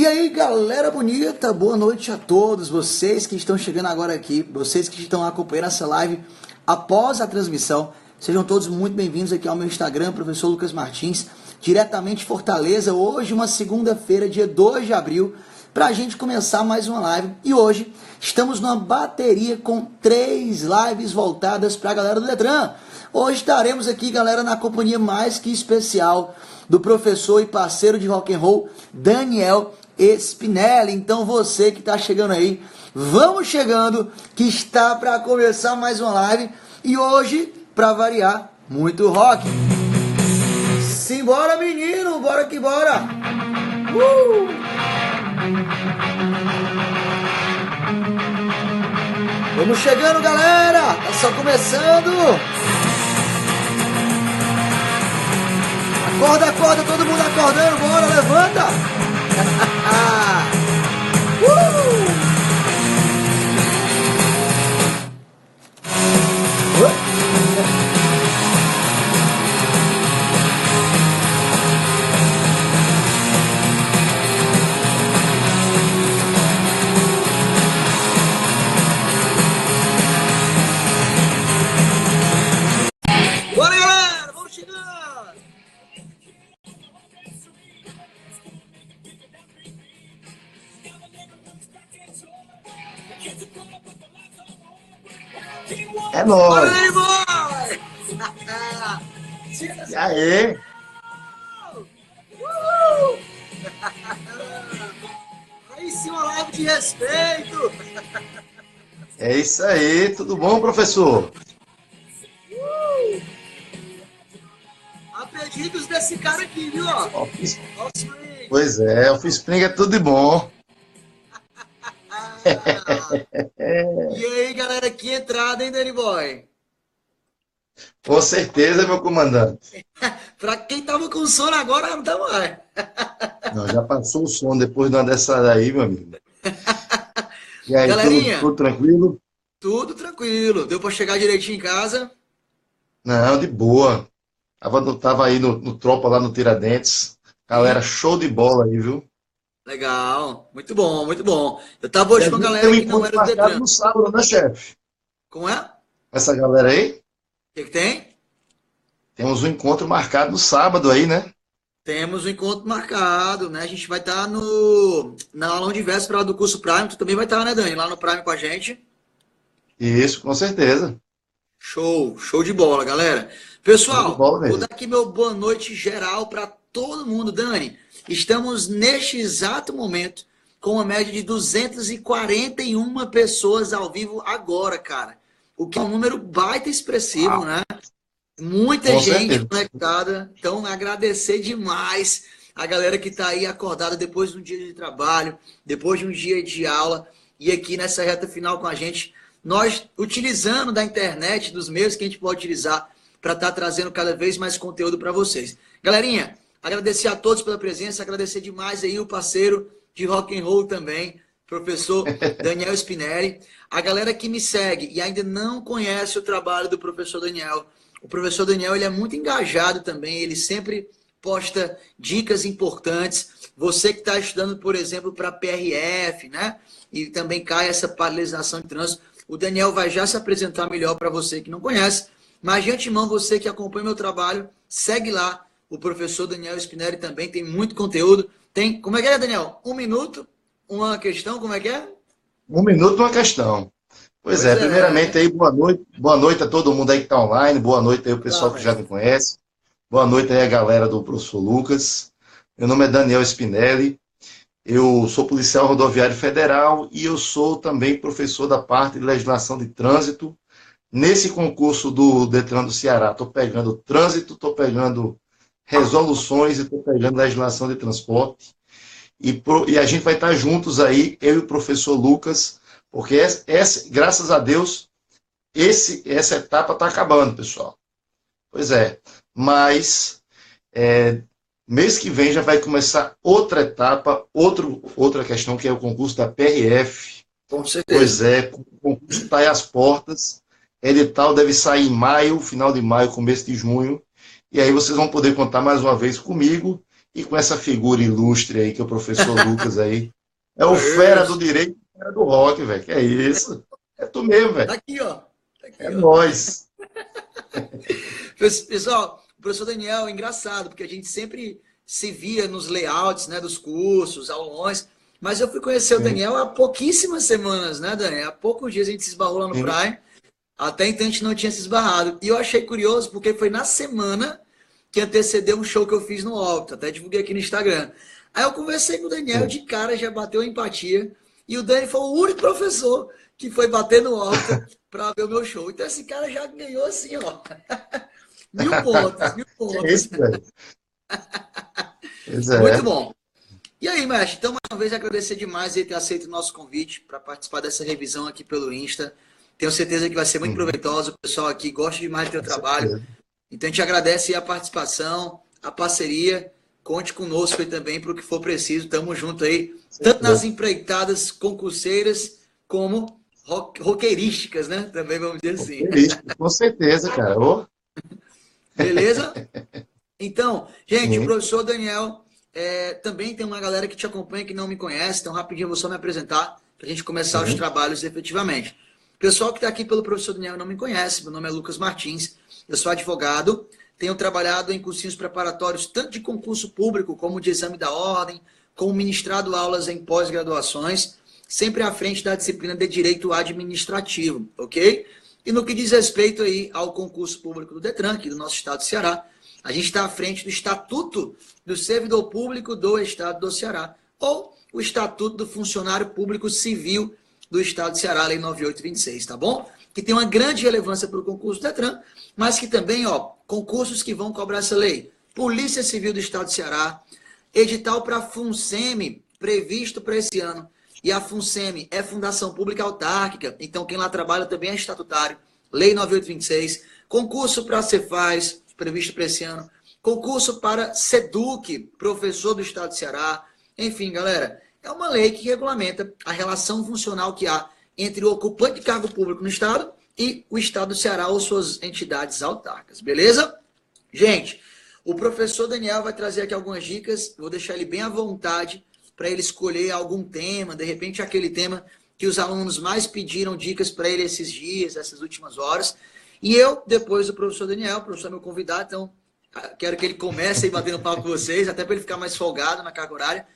E aí, galera bonita, boa noite a todos vocês que estão chegando agora aqui, vocês que estão acompanhando essa live após a transmissão. Sejam todos muito bem-vindos aqui ao meu Instagram, Professor Lucas Martins, diretamente de Fortaleza. Hoje, uma segunda-feira, dia 2 de abril, para a gente começar mais uma live. E hoje estamos numa bateria com 3 lives voltadas para a galera do Detran. Hoje estaremos aqui, galera, na companhia mais que especial do professor e parceiro de rock and roll, Daniel Spinelli. Então você que está chegando aí, vamos chegando, que está para começar mais uma live. E hoje, para variar, muito rock. Simbora, menino, bora que bora. Vamos chegando, galera, tá só começando. Acorda, acorda, todo mundo acordando, bora, levanta! Bora, galera, vamos chegando! É nóis! Bora, boy! E aí? Aí sim, uma live de respeito! É isso aí, tudo bom, professor? A pedidos desse cara aqui, viu? Offspring. Pois é, Offspring é tudo de bom. E aí, galera, que entrada, hein, Danny Boy? Com certeza, meu comandante. Pra quem tava com sono agora, não tá mais. Não, já passou o som depois de uma dessa daí, meu amigo. E aí, Galerinha, tudo tranquilo? tudo tranquilo. Deu pra chegar direitinho em casa? Não, de boa. Tava aí no Tropa, lá no Tiradentes. Galera, show de bola aí, viu? Legal, muito bom, muito bom. Eu tava hoje com a galera Tem um que não encontro era do marcado Detran. no sábado, né, chefe? Como é? Essa galera aí? O que tem? Temos um encontro marcado no sábado aí, né? Temos um encontro marcado, né? A gente vai estar na aula de véspera do curso Prime. Tu também vai estar, né, Dani? Lá no Prime com a gente. Isso, com certeza. Show, show de bola, galera. Show de Pessoal, bola vou mesmo. dar aqui meu boa noite geral para todo mundo. Dani, estamos neste exato momento com uma média de 241 pessoas ao vivo agora, cara. O que é um número baita expressivo, né? Muita Com gente certeza. conectada. Então, agradecer demais a galera que está aí acordada depois de um dia de trabalho, depois de um dia de aula, e aqui nessa reta final com a gente, nós utilizando da internet, dos meios que a gente pode utilizar para estar trazendo cada vez mais conteúdo para vocês. Galerinha, agradecer a todos pela presença, agradecer demais aí o parceiro de rock and roll também, professor Daniel Spinelli. A galera que me segue e ainda não conhece o trabalho do professor Daniel, o professor Daniel, ele é muito engajado também, ele sempre posta dicas importantes. Você que está estudando, por exemplo, para PRF, né? E também cai essa paralisação de trânsito. O Daniel vai já se apresentar melhor para você que não conhece. Mas de antemão, você que acompanha meu trabalho, segue lá. O professor Daniel Spinelli também tem muito conteúdo. Tem, como é que é, Daniel? 1 minuto, uma questão, como é que é? 1 minuto, uma questão. Pois Pois é, é. primeiramente aí, boa noite a todo mundo aí que está online, boa noite aí o pessoal Claro, que já me conhece, boa noite aí a galera do professor Lucas. Meu nome é Daniel Spinelli, eu sou policial rodoviário federal e eu sou também professor da parte de legislação de trânsito. Nesse concurso do Detran do Ceará, estou pegando trânsito, estou pegando resoluções e estou pegando legislação de transporte. E a gente vai estar juntos aí, eu e o professor Lucas, porque graças a Deus, essa etapa está acabando, pessoal. Pois é, mas mês que vem já vai começar outra etapa, outra questão, que é o concurso da PRF. com certeza. Pois é, o concurso está aí às portas, edital deve sair em maio, final de maio, começo de junho, e aí vocês vão poder contar mais uma vez comigo e com essa figura ilustre aí, que é o professor Lucas aí. É o fera do direito e o fera do rock, velho. Que é isso? É tu mesmo, Tá velho. aqui, ó. Tá É aqui, ó. nós. Pessoal, o professor Daniel é engraçado, porque a gente sempre se via nos layouts, né, dos cursos, aulões, mas eu fui conhecer o Sim, Daniel há pouquíssimas semanas, né, Daniel? Há poucos dias a gente se esbarrou lá no sim, Prime, até então a gente não tinha se esbarrado. E eu achei curioso, porque foi na semana que antecedeu um show que eu fiz no Alto, até divulguei aqui no Instagram. Aí eu conversei com o Daniel, sim. de cara já bateu a empatia, e o Dani foi o único professor que foi bater no Alto para ver o meu show. Então esse cara já ganhou assim, ó. 1.000 pontos, mil Que é pontos. isso, velho? Pois Muito é. bom. E aí, mestre, então, mais uma vez, agradecer demais ele ter aceito o nosso convite para participar dessa revisão aqui pelo Insta. Tenho certeza que vai ser muito Uhum, proveitoso. O pessoal aqui gosta demais do teu com trabalho. certeza. Então, a gente agradece a participação, a parceria. Conte conosco aí também para o que for preciso. Tamo junto aí, Com tanto nas certeza. empreitadas concurseiras, como roqueirísticas, né? Também vamos dizer assim. Com certeza, cara. Ô, Beleza? Então, gente, o sim. professor Daniel também tem uma galera que te acompanha que não me conhece, então rapidinho eu vou só me apresentar para a gente começar os Sim. trabalhos efetivamente. O pessoal que está aqui pelo professor Daniel não me conhece, meu nome é Lucas Martins, eu sou advogado, tenho trabalhado em cursinhos preparatórios tanto de concurso público como de exame da ordem, como ministrado aulas em pós-graduações, sempre à frente da disciplina de Direito Administrativo, ok? E no que diz respeito aí ao concurso público do Detran, aqui do nosso estado do Ceará, a gente está à frente do Estatuto do Servidor Público do Estado do Ceará, ou o Estatuto do Funcionário Público Civil do Estado do Ceará, Lei 9826, tá bom? Que tem uma grande relevância para o concurso do Detran, mas que também, ó, concursos que vão cobrar essa lei. Polícia Civil do Estado do Ceará, edital para a FUNSEMI, previsto para esse ano. E a FUNSEMI é Fundação Pública Autárquica, então quem lá trabalha também é estatutário. Lei 9826. Concurso para a Cefaz, previsto para esse ano. Concurso para SEDUC, professor do Estado do Ceará. Enfim, galera, é uma lei que regulamenta a relação funcional que há entre o ocupante de cargo público no Estado e o Estado do Ceará ou suas entidades autárquicas, beleza? Gente, o professor Daniel vai trazer aqui algumas dicas, vou deixar ele bem à vontade para ele escolher algum tema, de repente aquele tema que os alunos mais pediram dicas para ele esses dias, essas últimas horas. E eu, depois do professor Daniel, o professor é meu convidado, então quero que ele comece aí batendo papo com vocês, até para ele ficar mais folgado na carga horária.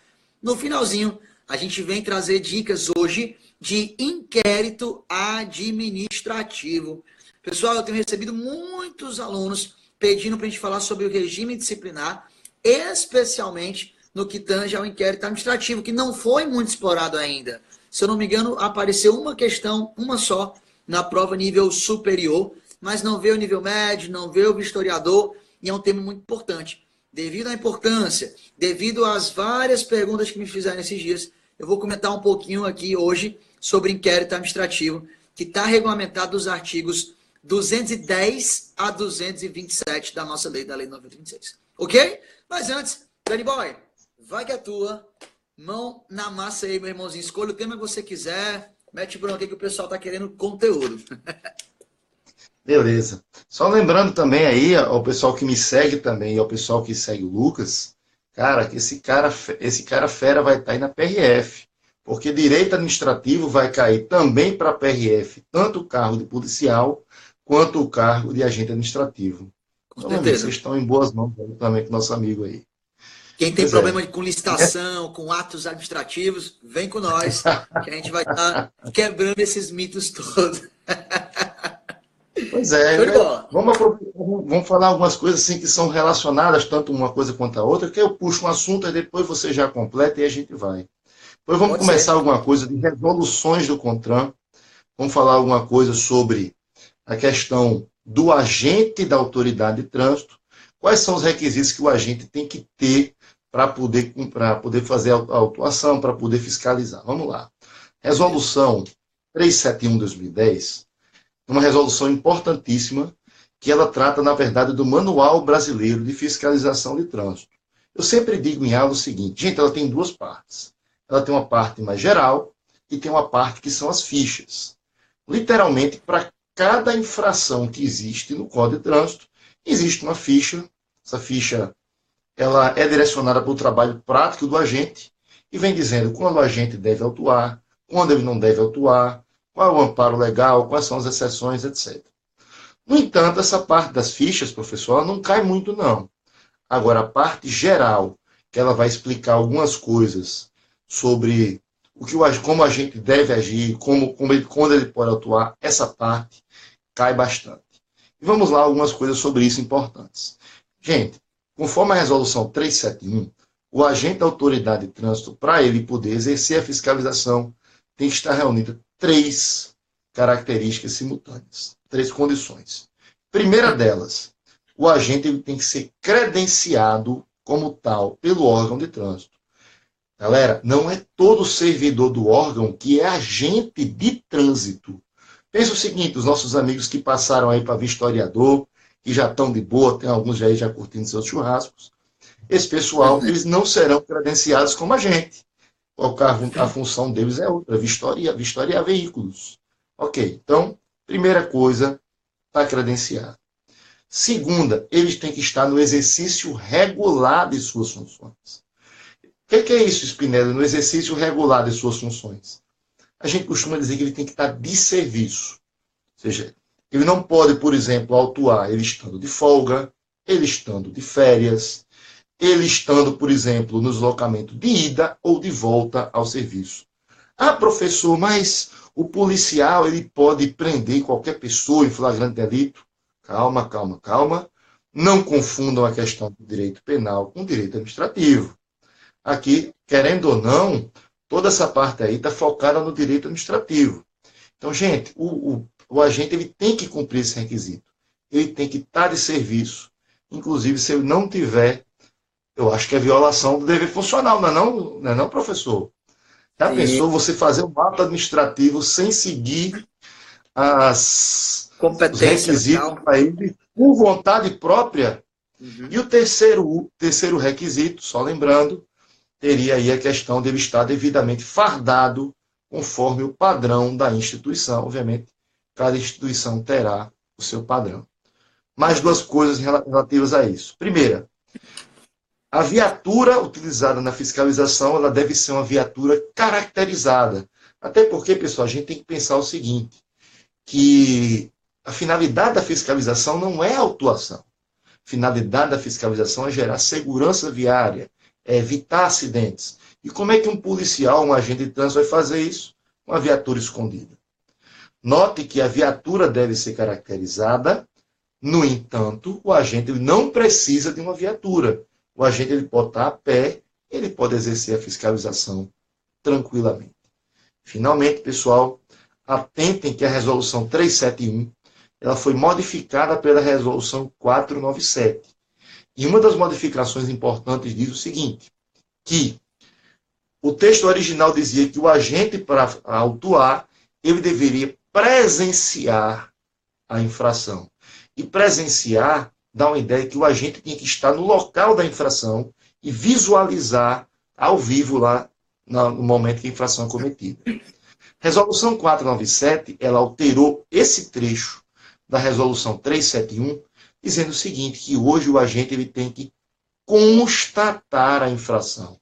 No finalzinho, a gente vem trazer dicas hoje de inquérito administrativo. Pessoal, eu tenho recebido muitos alunos pedindo para a gente falar sobre o regime disciplinar, especialmente no que tange ao inquérito administrativo, que não foi muito explorado ainda. Se eu não me engano, apareceu uma questão, uma só, na prova nível superior, mas não veio o nível médio, não veio o vistoriador, e é um tema muito importante. Devido à importância, devido às várias perguntas que me fizeram nesses dias, eu vou comentar um pouquinho aqui hoje sobre inquérito administrativo, que está regulamentado nos artigos 210 a 227 da nossa lei, da Lei 926. Ok? Mas antes, Danny Boy, vai que é tua. Mão na massa aí, meu irmãozinho. Escolha o tema que você quiser. Mete bronca aí que o pessoal tá querendo conteúdo. Beleza. Só lembrando também aí ao pessoal que me segue também e ao pessoal que segue o Lucas, cara, que esse cara fera vai estar aí na PRF, porque direito administrativo vai cair também para a PRF, tanto o cargo de policial quanto o cargo de agente administrativo. Com Então, meu amigo, vocês certeza. estão em boas mãos aí também com o nosso amigo aí. Quem tem Pois é. problema com licitação, com atos administrativos, vem com nós, que a gente vai estar quebrando esses mitos todos. Pois é, Show de né? bola. Vamos aproveitar, vamos falar algumas coisas assim que são relacionadas tanto uma coisa quanto a outra, que eu puxo um assunto e depois você já completa e a gente vai. Depois vamos Pode começar ser. alguma coisa de resoluções do CONTRAN, vamos falar alguma coisa sobre a questão do agente da autoridade de trânsito, quais são os requisitos que o agente tem que ter para poder fazer a autuação, para poder fiscalizar. Vamos lá. Beleza. Resolução 371/2010, uma resolução importantíssima, que ela trata, na verdade, do Manual Brasileiro de Fiscalização de Trânsito. Eu sempre digo em aula o seguinte, gente, ela tem duas partes. Ela tem uma parte mais geral e tem uma parte que são as fichas. Literalmente, para cada infração que existe no Código de Trânsito, existe uma ficha. Essa ficha ela é direcionada para o trabalho prático do agente e vem dizendo quando o agente deve autuar, quando ele não deve autuar, qual é o amparo legal, quais são as exceções, etc. No entanto, essa parte das fichas, professor, ela não cai muito, não. Agora, a parte geral, que ela vai explicar algumas coisas sobre como a gente deve agir, quando ele pode atuar, essa parte cai bastante. E vamos lá, algumas coisas sobre isso importantes. Gente, conforme a resolução 371, o agente da autoridade de trânsito, para ele poder exercer a fiscalização, tem que estar reunido 3 características simultâneas, 3 condições. Primeira delas, o agente ele tem que ser credenciado como tal pelo órgão de trânsito. Galera, não é todo servidor do órgão que é agente de trânsito. Pensa o seguinte, os nossos amigos que passaram aí para vistoriador, que já estão de boa, tem alguns aí já curtindo seus churrascos, esse pessoal, eles não serão credenciados como agente. A função deles é outra, vistoriar veículos. Ok, então, primeira coisa, está credenciado. Segunda, eles têm que estar no exercício regular de suas funções. O que é isso, Spinelli, no exercício regular de suas funções? A gente costuma dizer que ele tem que estar de serviço. Ou seja, ele não pode, por exemplo, autuar ele estando de folga, ele estando de férias, ele estando, por exemplo, no deslocamento de ida ou de volta ao serviço. Ah, professor, mas o policial ele pode prender qualquer pessoa em flagrante delito? Calma, calma, calma. Não confundam a questão do direito penal com o direito administrativo. Aqui, querendo ou não, toda essa parte aí está focada no direito administrativo. Então, gente, o agente ele tem que cumprir esse requisito. Ele tem que estar de serviço. Inclusive, se ele não tiver, eu acho que é violação do dever funcional, não é não, professor? Já pensou você fazer um ato administrativo sem seguir os requisitos para ele, por vontade própria? Uhum. E o terceiro requisito, só lembrando, teria aí a questão dele estar devidamente fardado conforme o padrão da instituição. Obviamente, cada instituição terá o seu padrão. Mais 2 coisas relativas a isso. Primeira, a viatura utilizada na fiscalização, ela deve ser uma viatura caracterizada. Até porque, pessoal, a gente tem que pensar o seguinte, que a finalidade da fiscalização não é a autuação. A finalidade da fiscalização é gerar segurança viária, é evitar acidentes. E como é que um policial, um agente de trânsito vai fazer isso? Uma viatura escondida. Note que a viatura deve ser caracterizada, no entanto, o agente ele não precisa de uma viatura. O agente ele pode estar a pé, ele pode exercer a fiscalização tranquilamente. Finalmente, pessoal, atentem que a resolução 371 ela foi modificada pela resolução 497. E uma das modificações importantes diz o seguinte, que o texto original dizia que o agente, para autuar, ele deveria presenciar a infração. E presenciar dá uma ideia que o agente tinha que estar no local da infração e visualizar ao vivo lá no momento que a infração é cometida. Resolução 497, ela alterou esse trecho da resolução 371, dizendo o seguinte, que hoje o agente ele tem que constatar a infração.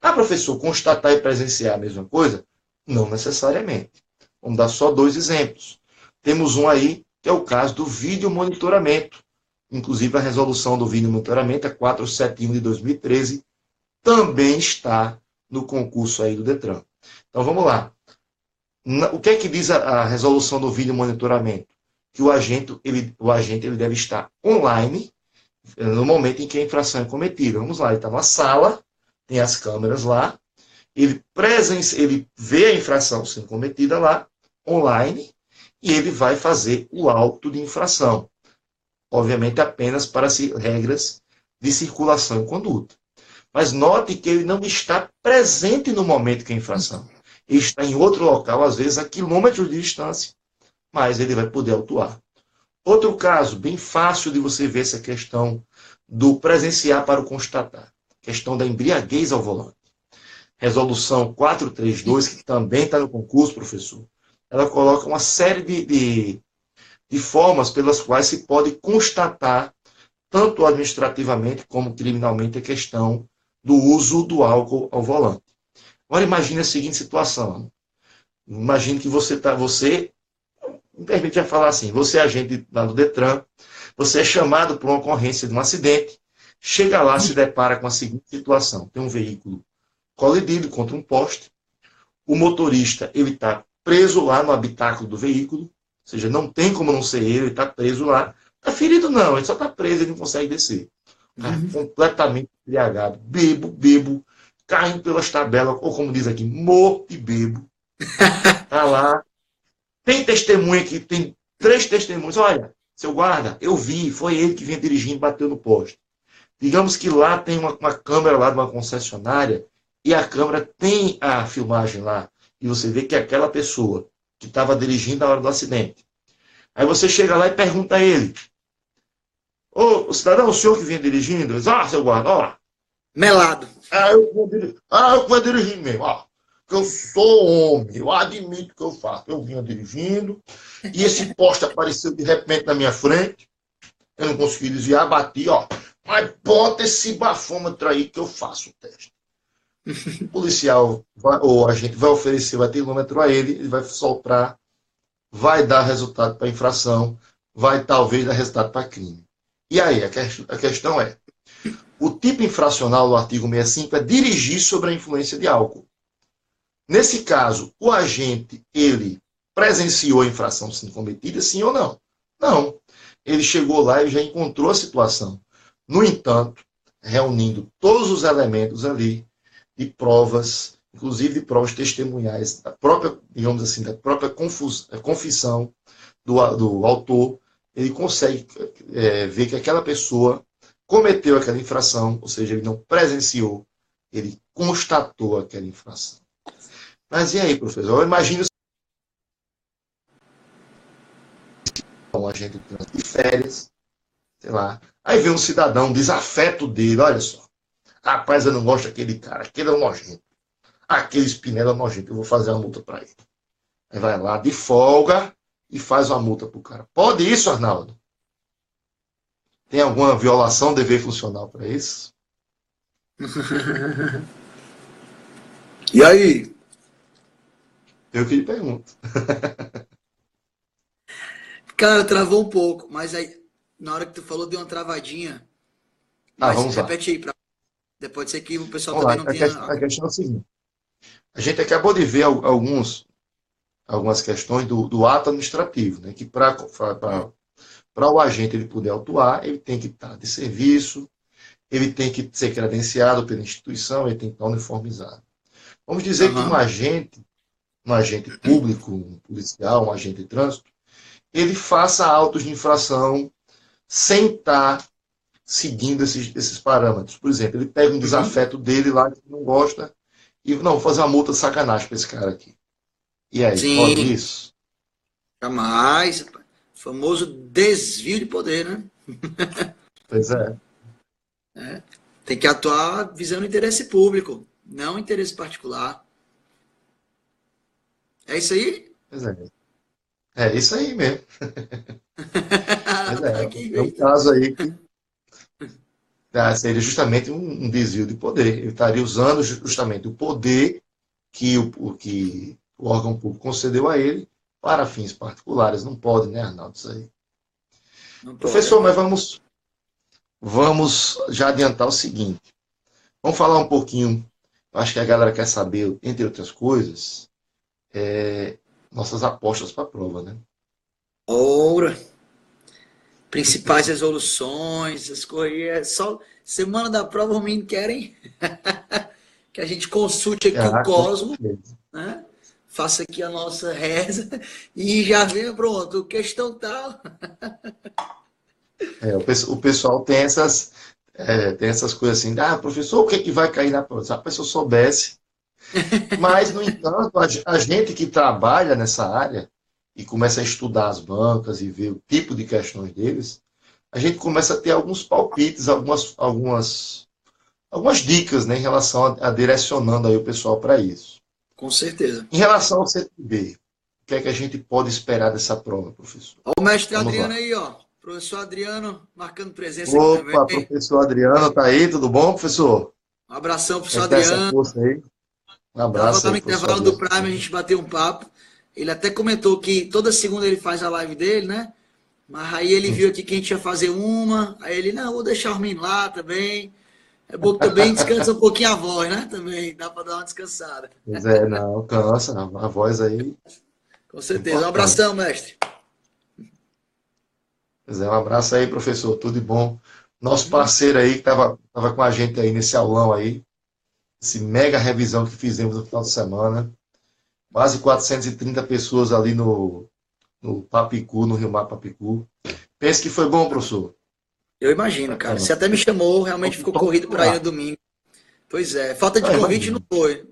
Ah, professor, constatar e presenciar a mesma coisa? Não necessariamente. Vamos dar só 2 exemplos. Temos um aí, que é o caso do vídeo monitoramento. Inclusive, a resolução do vídeo monitoramento, a 471 de 2013, também está no concurso aí do Detran. Então, vamos lá. O que é que diz a resolução do vídeo monitoramento? Que o agente ele deve estar online no momento em que a infração é cometida. Vamos lá, ele está numa sala, tem as câmeras lá, ele vê a infração sendo cometida lá, online, e ele vai fazer o auto de infração. Obviamente apenas para regras de circulação e conduta. Mas note que ele não está presente no momento que a infração. Ele está em outro local, às vezes a quilômetros de distância, mas ele vai poder autuar. Outro caso, bem fácil de você ver essa questão do presenciar para o constatar. Questão da embriaguez ao volante. Resolução 432, que também está no concurso, professor, ela coloca uma série de formas pelas quais se pode constatar tanto administrativamente como criminalmente, a questão do uso do álcool ao volante. Agora imagine a seguinte situação. Imagine que me permite já falar assim, você é agente lá do Detran, você é chamado por uma ocorrência de um acidente, chega lá, se depara com a seguinte situação. Tem um veículo colidido contra um poste, o motorista ele está preso lá no habitáculo do veículo, ou seja, não tem como não ser ele está preso lá. Está ferido não, ele só está preso, ele não consegue descer. Tá completamente embriagado, bebo, caindo pelas tabelas, ou como diz aqui, morto e bebo. Está lá. Tem testemunha aqui, tem 3 testemunhas. Olha, seu guarda, eu vi, foi ele que vinha dirigindo, bateu no poste. Digamos que lá tem uma câmera lá de uma concessionária e a câmera tem a filmagem lá. E você vê que é aquela pessoa que estava dirigindo na hora do acidente. Aí você chega lá e pergunta a ele: ô, cidadão, o senhor que vinha dirigindo? Ele diz: ah, seu guarda, ó. Melado. Eu vou dirigir mesmo, ó. Que eu sou homem, eu admito que eu faço. Eu vinha dirigindo e esse poste apareceu de repente na minha frente. Eu não consegui desviar, bati, ó. Mas bota esse bafômetro aí que eu faço o teste. O policial ou a gente vai oferecer o batilômetro a ele, ele vai soprar, vai dar resultado para infração, vai talvez dar resultado para crime. E aí, a questão é, o tipo infracional do artigo 65 é dirigir sobre a influência de álcool. Nesse caso, o agente, ele presenciou a infração sendo cometida, sim ou não? Não. Ele chegou lá e já encontrou a situação. No entanto, reunindo todos os elementos ali de provas, inclusive de provas testemunhais, da própria, digamos assim, da própria confissão do autor, ele consegue ver que aquela pessoa cometeu aquela infração, ou seja, ele não presenciou, ele constatou aquela infração. Mas e aí, professor? Imagina um agente de férias, sei lá. Aí vem um cidadão, desafeto dele, olha só. Rapaz, eu não gosto daquele cara, aquele é um nojento. Aquele Spinelli é um nojento, eu vou fazer uma multa para ele. Aí vai lá, de folga, e faz uma multa pro cara. Pode isso, Arnaldo? Tem alguma violação de dever funcional para isso? E aí? Eu que lhe pergunto. Cara, travou um pouco, mas aí, na hora que tu falou, deu uma travadinha. Mas Vamos lá. repete aí, pode ser que o pessoal Vamos também lá. não tenha... A questão é a seguinte. A gente acabou de ver algumas questões do ato administrativo, né? Que para o agente ele poder autuar, ele tem que estar de serviço, ele tem que ser credenciado pela instituição, ele tem que estar uniformizado. Vamos dizer que um agente público, um policial, um agente de trânsito, ele faça autos de infração sem estar seguindo esses parâmetros. Por exemplo, ele pega um desafeto dele lá que não gosta e, não, vou fazer uma multa de sacanagem para esse cara aqui. E aí, Sim. pode isso? Jamais. Famoso desvio de poder, né? Pois é. Tem que atuar visando o interesse público, não o interesse particular. É isso aí? Pois é. É isso aí mesmo. Pois é um Eita. caso aí que seria justamente um desvio de poder. Ele estaria usando justamente o poder que o órgão público concedeu a ele para fins particulares. Não pode, né, Arnaldo? Isso aí. Não pode, Professor, mas vamos já adiantar o seguinte. Vamos falar um pouquinho, acho que a galera quer saber, entre outras coisas, nossas apostas para a prova, né? Ora, principais resoluções, as coisas. É só semana da prova, os meninos querem que a gente consulte aqui o Cosmo, né? Faça aqui a nossa reza e já venha pronto, questão tal. O pessoal tem essas coisas assim, professor, o que é que vai cair na prova? Se eu soubesse. Mas, no entanto, a gente que trabalha nessa área e começa a estudar as bancas e ver o tipo de questões deles, a gente começa a ter alguns palpites, algumas dicas, né, em relação a direcionando aí o pessoal para isso. Com certeza. Em relação ao CTB, o que é que a gente pode esperar dessa prova, professor? Olha o mestre Adriano aí, ó. Professor Adriano, marcando presença aqui também. Opa, professor Adriano, tá aí? Tudo bom, professor? Um abração, Como é professor que tá essa Adriano. força aí? Um Tava abraço lá aí, no professor intervalo do Adriano. Prime, a gente bateu um papo. Ele até comentou que toda segunda ele faz a live dele, né? Mas aí ele viu aqui que a gente ia fazer uma. Aí ele, não, vou deixar o menino lá também. É bom que também descansa um pouquinho a voz, né? Também dá para dar uma descansada. Pois é, não, cansa, a voz aí Com é certeza. Um importante. abração, mestre. Pois é, um abraço aí, professor, tudo de bom. Nosso parceiro aí que tava com a gente aí nesse aulão aí, esse mega revisão que fizemos no final de semana. Quase 430 pessoas ali no Papicu, no Rio Mar Papicu. Pense que foi bom, professor. Eu imagino, cara. Bacana. Você até me chamou, realmente ficou Vamos corrido para ir no lá. domingo. Pois é, falta de Não, convite não imagina. foi.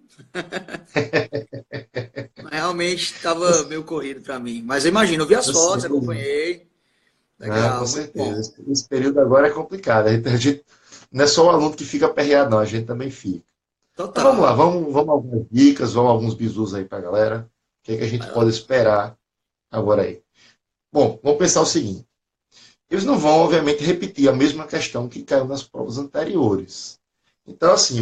Mas realmente estava meio corrido para mim. Mas eu imagino, eu vi as Eu sei, fotos, acompanhei. né, com Legal, muito certeza. bom. Esse período agora é complicado. Não é só o aluno que fica aperreado, não, a gente também fica. Mas vamos lá, Total. vamos algumas dicas, vamos alguns bizus aí para a galera. O que é que a gente Vai lá. pode esperar agora aí? Bom, vamos pensar o seguinte. Eles não vão, obviamente, repetir a mesma questão que caiu nas provas anteriores. Então, assim,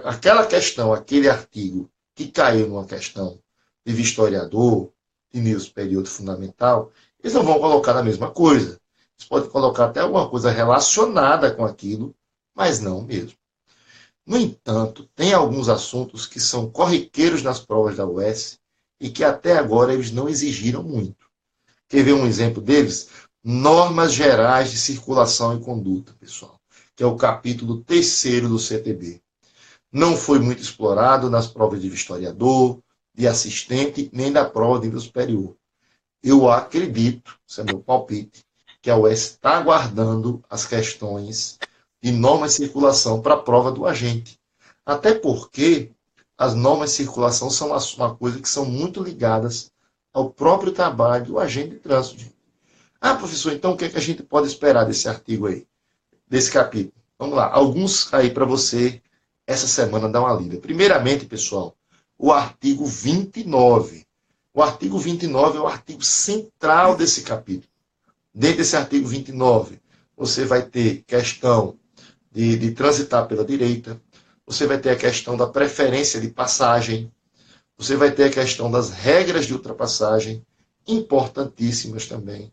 aquela questão, aquele artigo que caiu numa questão de historiador, de nível superior de fundamental, eles não vão colocar a mesma coisa. Eles podem colocar até alguma coisa relacionada com aquilo, mas não mesmo. No entanto, tem alguns assuntos que são corriqueiros nas provas da UES e que até agora eles não exigiram muito. Quer ver um exemplo deles? Normas Gerais de Circulação e Conduta, pessoal, que é o capítulo 3º do CTB. Não foi muito explorado nas provas de historiador, de assistente, nem da prova de nível superior. Eu acredito, isso é meu palpite, que a UES está aguardando as questões de normas de circulação para a prova do agente. Até porque as normas de circulação são uma coisa que são muito ligadas ao próprio trabalho do agente de trânsito. Ah, professor, então o que é que a gente pode esperar desse artigo aí, desse capítulo? Vamos lá, alguns aí para você essa semana dar uma lida. Primeiramente, pessoal, o artigo 29. O artigo 29 é o artigo central desse capítulo. Dentro desse artigo 29, você vai ter questão de transitar pela direita, você vai ter a questão da preferência de passagem, você vai ter a questão das regras de ultrapassagem, importantíssimas também.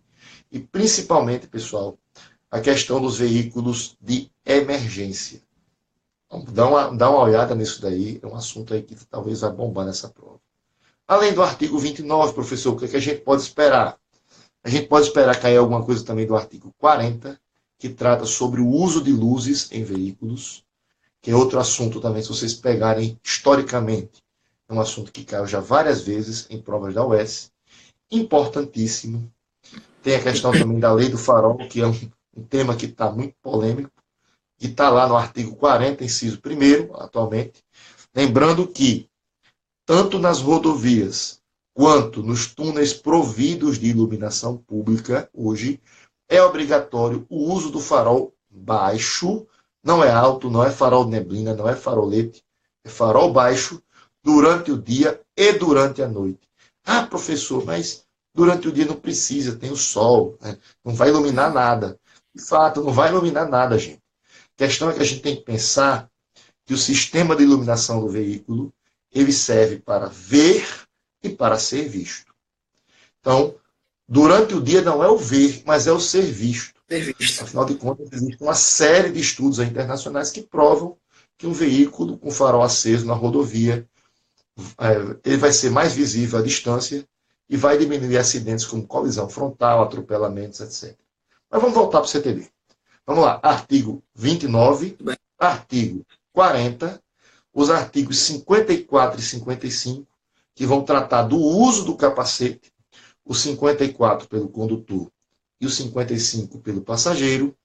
E principalmente, pessoal, a questão dos veículos de emergência. Então, dá uma olhada nisso daí, é um assunto aí que talvez vai bombar nessa prova. Além do artigo 29, professor, o que é que a gente pode esperar? A gente pode esperar cair alguma coisa também do artigo 40, que trata sobre o uso de luzes em veículos, que é outro assunto também, se vocês pegarem historicamente, é um assunto que caiu já várias vezes em provas da UES, importantíssimo. Tem a questão também da lei do farol, que é um tema que está muito polêmico, que está lá no artigo 40, inciso 1º, atualmente. Lembrando que, tanto nas rodovias quanto nos túneis providos de iluminação pública, hoje, é obrigatório o uso do farol baixo, não é alto, não é farol de neblina, não é farolete, é farol baixo, durante o dia e durante a noite. Ah, professor, mas durante o dia não precisa, tem o sol, né? Não vai iluminar nada. De fato, não vai iluminar nada, gente. A questão é que a gente tem que pensar que o sistema de iluminação do veículo, ele serve para ver e para ser visto. Então, durante o dia não é o ver, mas é o ser visto. Ter visto. Afinal de contas, existe uma série de estudos internacionais que provam que um veículo com farol aceso na rodovia, ele vai ser mais visível à distância e vai diminuir acidentes como colisão frontal, atropelamentos, etc. Mas vamos voltar para o CTB. Vamos lá, artigo 29, artigo 40, os artigos 54 e 55, que vão tratar do uso do capacete, o 54 pelo condutor e o 55 pelo passageiro,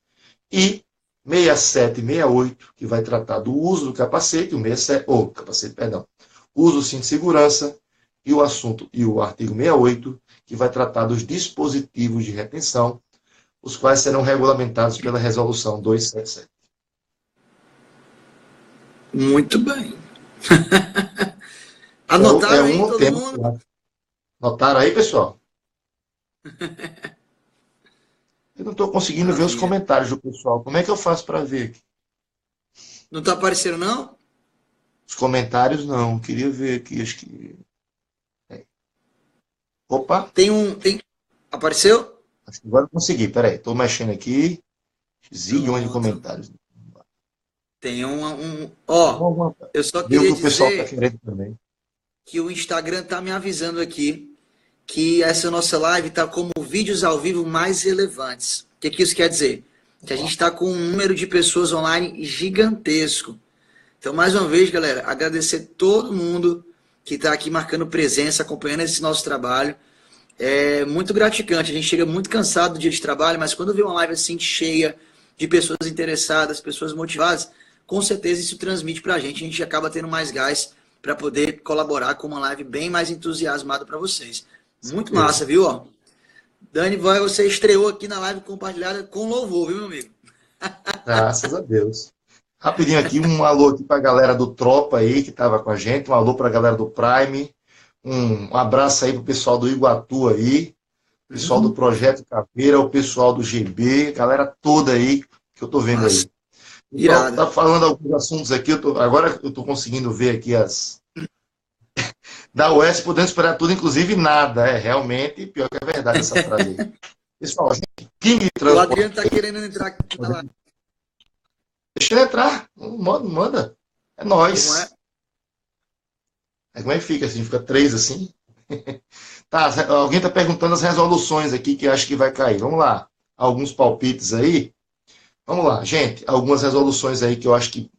e 67 e 68, que vai tratar do uso do capacete, uso do cinto de segurança, e o artigo 68, que vai tratar dos dispositivos de retenção, os quais serão regulamentados pela resolução 277. Muito bem. Então, é Anotaram aí um todo tema. mundo? Notaram aí, pessoal? Eu não estou conseguindo ver os Maravilha. comentários do pessoal. Como é que eu faço para ver aqui? Não tá aparecendo, não? Os comentários não. Queria ver aqui, acho que. Opa, Apareceu? acho que agora eu consegui. Peraí, estou mexendo aqui. Zilhões de Pronto. comentários. Tem Ó, eu só Viu que queria o pessoal está dizer querendo também. que o Instagram tá me avisando aqui que essa nossa live tá como vídeos ao vivo mais relevantes. O que que isso quer dizer? Que a gente está com um número de pessoas online gigantesco. Então, mais uma vez, galera, agradecer todo mundo que está aqui marcando presença, acompanhando esse nosso trabalho. É muito gratificante. A gente chega muito cansado do dia de trabalho, mas quando vê uma live assim cheia de pessoas interessadas, pessoas motivadas, com certeza isso transmite para a gente. A gente acaba tendo mais gás para poder colaborar com uma live bem mais entusiasmada para vocês. Muito massa, Certeza. viu? Ó, Dani, você estreou aqui na live compartilhada com louvor, viu, meu amigo? Graças a Deus. Rapidinho aqui, um alô aqui para a galera do Tropa aí que estava com a gente, um alô para a galera do Prime, um abraço aí para o pessoal do Iguatu aí, pessoal do Projeto Caveira, o pessoal do GB, galera toda aí que eu estou vendo Massa, aí. O pessoal irada. está falando alguns assuntos aqui, agora eu estou conseguindo ver aqui as. Da UES podendo esperar tudo, inclusive nada. É realmente pior que é verdade essa frase aí. Pessoal, gente, time de O transporte. Adriano tá querendo entrar aqui na live. Deixa ele entrar. Manda. É Como é? nós. Aí como é que fica assim? Fica três assim? Tá, alguém está perguntando as resoluções aqui que acho que vai cair. Vamos lá. Alguns palpites aí. Vamos lá, gente. Algumas resoluções aí que eu acho que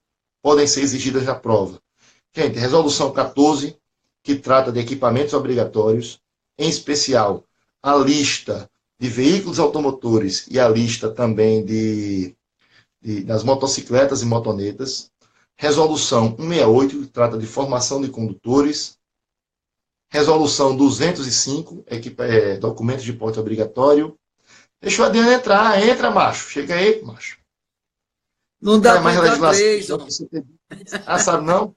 podem ser exigidas na prova. Gente, resolução 14, que trata de equipamentos obrigatórios, em especial a lista de veículos automotores e a lista também das motocicletas e motonetas. Resolução 168, que trata de formação de condutores. Resolução 205, documentos de porte obrigatório. Deixa o Adriano entrar. Entra, macho. Chega aí, macho. Não dá Cai para mais entrar legislação. três, ó. Ah, sabe não?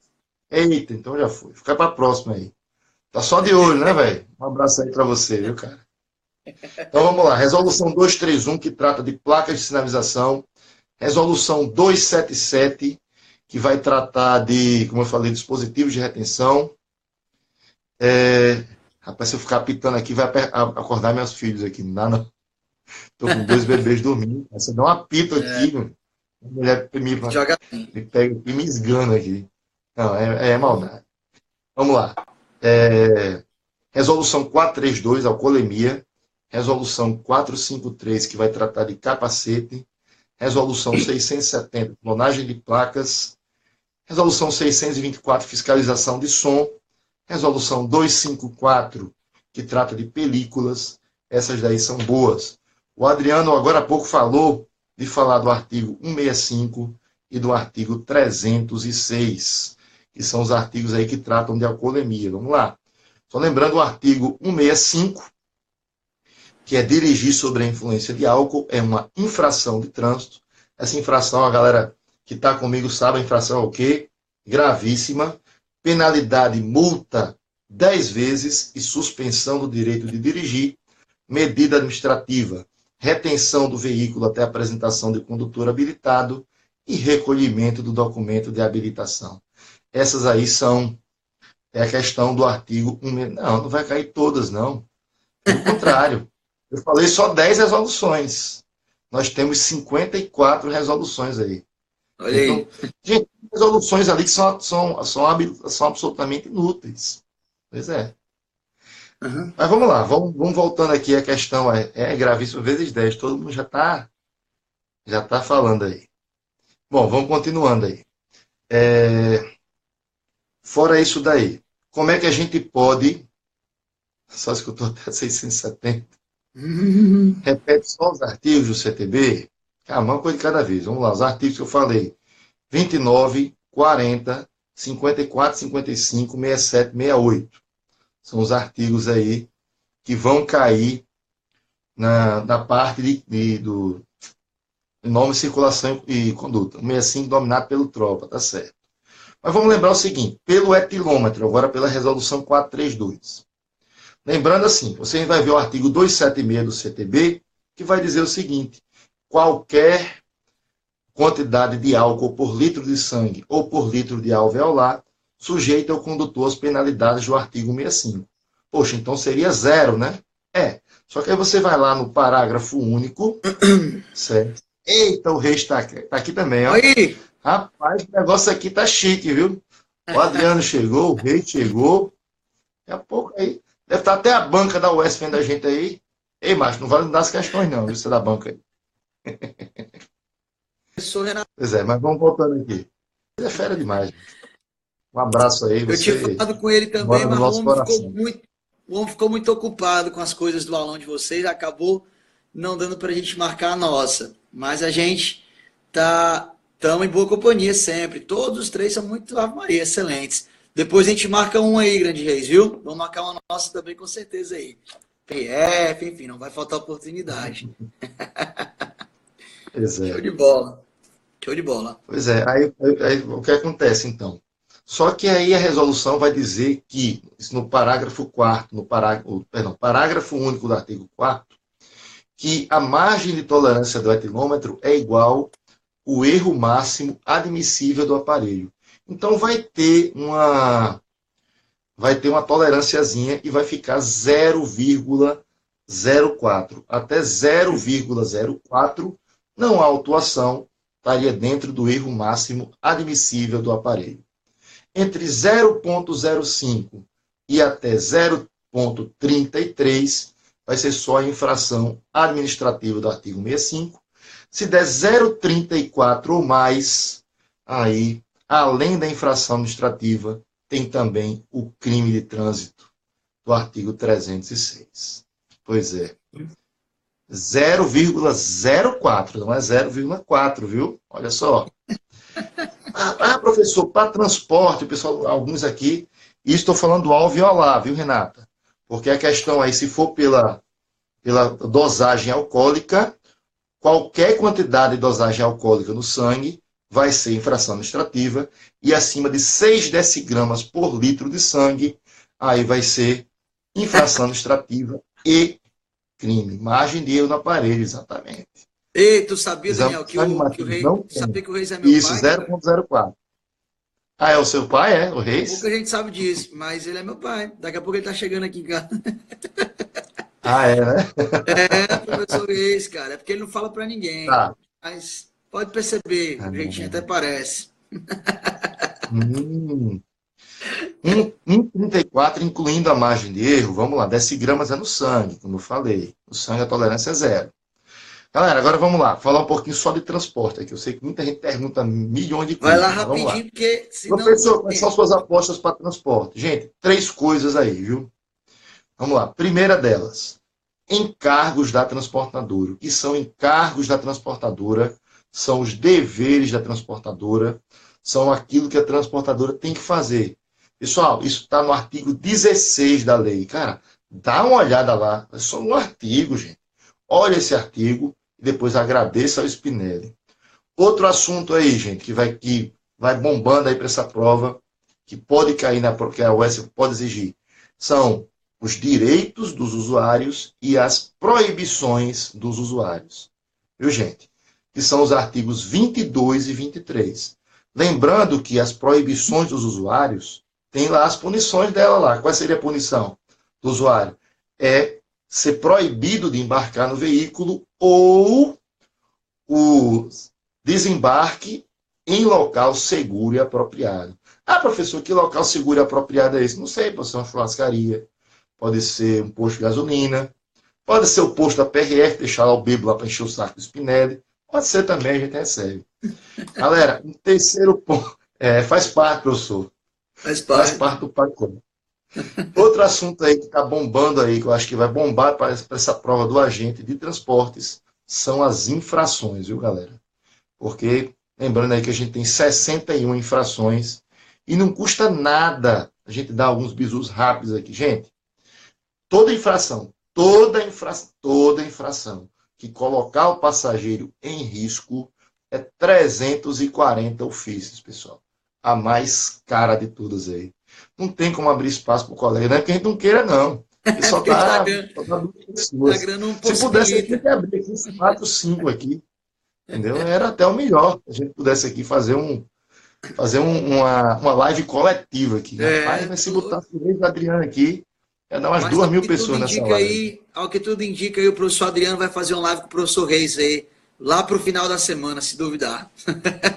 Eita, então já foi. Fica para a próxima aí. Tá só de olho, né, velho? Um abraço aí para você, viu, cara? Então vamos lá. Resolução 231, que trata de placas de sinalização. Resolução 277, que vai tratar de, como eu falei, dispositivos de retenção. Rapaz, se eu ficar apitando aqui, vai acordar meus filhos aqui. Não dá, não. Tô com dois bebês dormindo. Você dá um apito aqui, meu. A mulher Joga. me pega e me esgana aqui. Não, é maldade. Vamos lá. Resolução 432, alcoolemia. Resolução 453, que vai tratar de capacete. Resolução 670, clonagem de placas. Resolução 624, fiscalização de som. Resolução 254, que trata de películas. Essas daí são boas. O Adriano, agora há pouco, falou de falar do artigo 165 e do artigo 306, que são os artigos aí que tratam de alcoolemia. Vamos lá. Só lembrando o artigo 165, que é dirigir sob a influência de álcool, é uma infração de trânsito. Essa infração, a galera que está comigo sabe, a infração é o quê? Gravíssima. Penalidade, multa 10 vezes e suspensão do direito de dirigir. Medida administrativa, retenção do veículo até a apresentação de condutor habilitado e recolhimento do documento de habilitação. Essas aí são a questão do artigo 1. Não vai cair todas, não. Pelo contrário. Eu falei só 10 resoluções. Nós temos 54 resoluções aí. Olha Então, aí. gente, resoluções ali que são absolutamente inúteis. Pois é. Uhum. Mas vamos lá, vamos voltando aqui a questão. É gravíssimo vezes 10. Todo mundo já tá falando aí. Bom, vamos continuando aí. Fora isso daí, como é que a gente pode... Só escutou até 670. Repete só os artigos do CTB. Uma coisa de cada vez. Vamos lá, os artigos que eu falei. 29, 40, 54, 55, 67, 68. São os artigos aí que vão cair na parte do nome, circulação e conduta. 65 dominado pelo tropa, tá certo. Mas vamos lembrar o seguinte, pelo etilômetro, agora pela resolução 432. Lembrando assim, você vai ver o artigo 276 do CTB, que vai dizer o seguinte: qualquer quantidade de álcool por litro de sangue ou por litro de alveolar sujeita o condutor às penalidades do artigo 65. Poxa, então seria zero, né? É. Só que aí você vai lá no parágrafo único, certo? Eita, o Reis está aqui, tá aqui também, ó. Aí, Rapaz, o negócio aqui tá chique, viu? O Adriano chegou, o Reis chegou. Daqui a pouco aí. Deve estar até a banca da UES vendo a gente aí. Ei, macho, não vale mudar as questões, não, isso é da banca aí. professor Renato, Pois é, mas vamos voltando aqui. Você é fera demais. Um abraço aí, eu tinha você falado com ele também, mora no mas nosso coração. o homem ficou muito ocupado com as coisas do aulão de vocês, acabou não dando para a gente marcar a nossa. Mas a gente estamos em boa companhia sempre. Todos os três são muito, Ave Maria, excelentes. Depois a gente marca um aí, Grande Reis, viu? Vamos marcar uma nossa também, com certeza aí. PF, enfim, não vai faltar oportunidade. Pois Show é. de bola. Show de bola. Pois é, aí o que acontece então? Só que aí a resolução vai dizer que, isso no parágrafo 4º, parágrafo único do artigo 4º, que a margem de tolerância do etilômetro é igual ao erro máximo admissível do aparelho. Então vai ter uma tolerânciazinha e vai ficar 0,04. Até 0,04 não há autuação, estaria dentro do erro máximo admissível do aparelho. Entre 0,05 e até 0,33 vai ser só a infração administrativa do artigo 65. Se der 0,34 ou mais, aí, além da infração administrativa, tem também o crime de trânsito do artigo 306. Pois é. 0,04, não é 0,4, viu? Olha só. Professor, para transporte, pessoal, alguns aqui, e estou falando do alveolar, viu, Renata? Porque a questão aí, se for pela dosagem alcoólica, qualquer quantidade de dosagem alcoólica no sangue vai ser infração administrativa, e acima de 6 decigramas por litro de sangue, aí vai ser infração administrativa e crime. Margem de erro no aparelho, exatamente. Ei, tu sabia, Exame Daniel, de sangue que o matido rei. não Tu tem. sabia que o Reis é meu Isso, pai, cara? 0,04. Ah, é o seu pai, é? O Pouca Reis? gente sabe disso, mas ele é meu pai. Daqui a pouco ele tá chegando aqui em casa. Ah, é, né? É, professor Reis, cara. É porque ele não fala pra ninguém. Tá. Mas pode perceber, o jeitinho até parece. Hum. 1,34, incluindo a margem de erro, vamos lá, decigramas é no sangue, como eu falei. No sangue a tolerância é zero. Galera, agora vamos lá, falar um pouquinho só de transporte aqui. Eu sei que muita gente pergunta milhões de Vai lá coisas, mas vamos lá. rapidinho, porque senão não dá Professor, quais são tempo. suas apostas para transporte? Gente, 3 coisas aí, viu? Vamos lá. Primeira delas, encargos da transportadora. O que são encargos da transportadora? São os deveres da transportadora, são aquilo que a transportadora tem que fazer. Pessoal, isso está no artigo 16 da lei. Cara, dá uma olhada lá. É só um artigo, gente. Olha esse artigo e depois agradeça ao Spinelli. Outro assunto aí, gente, que vai bombando aí para essa prova, que pode cair que a UES pode exigir, são os direitos dos usuários e as proibições dos usuários. Viu, gente? Que são os artigos 22 e 23. Lembrando que as proibições dos usuários tem lá as punições dela lá. Qual seria a punição do usuário? É ser proibido de embarcar no veículo ou o desembarque em local seguro e apropriado. Ah, professor, que local seguro e apropriado é esse? Não sei, pode ser uma churrascaria, pode ser um posto de gasolina, pode ser o posto da PRF, deixar lá o bêbado lá para encher o saco do Spinelli, pode ser também, a gente recebe. Galera, um terceiro ponto, faz parte, professor, Faz faz parte. parte do pacote. Outro assunto aí que está bombando aí, que eu acho que vai bombar para essa prova do agente de transportes, são as infrações, viu, galera? Porque, lembrando aí que a gente tem 61 infrações e não custa nada a gente dar alguns bisus rápidos aqui. Gente, toda infração que colocar o passageiro em risco é 340 ofícios, pessoal. A mais cara de todas aí. Não tem como abrir espaço para o colega, não é que a gente não queira, não. E É porque o só dá duas pessoas. Instagram não Se pudesse aqui, possibilita. abrir aqui, 4, 5 aqui, entendeu? Era até o melhor. A gente pudesse aqui uma live coletiva aqui. Rapaz, É, mas tá se louco. botasse o Luiz Adriano aqui, ia dar umas Mas 2.000 pessoas nessa live. ao que tudo indica aí, o professor Adriano vai fazer uma live com o professor Reis aí, lá pro final da semana, se duvidar.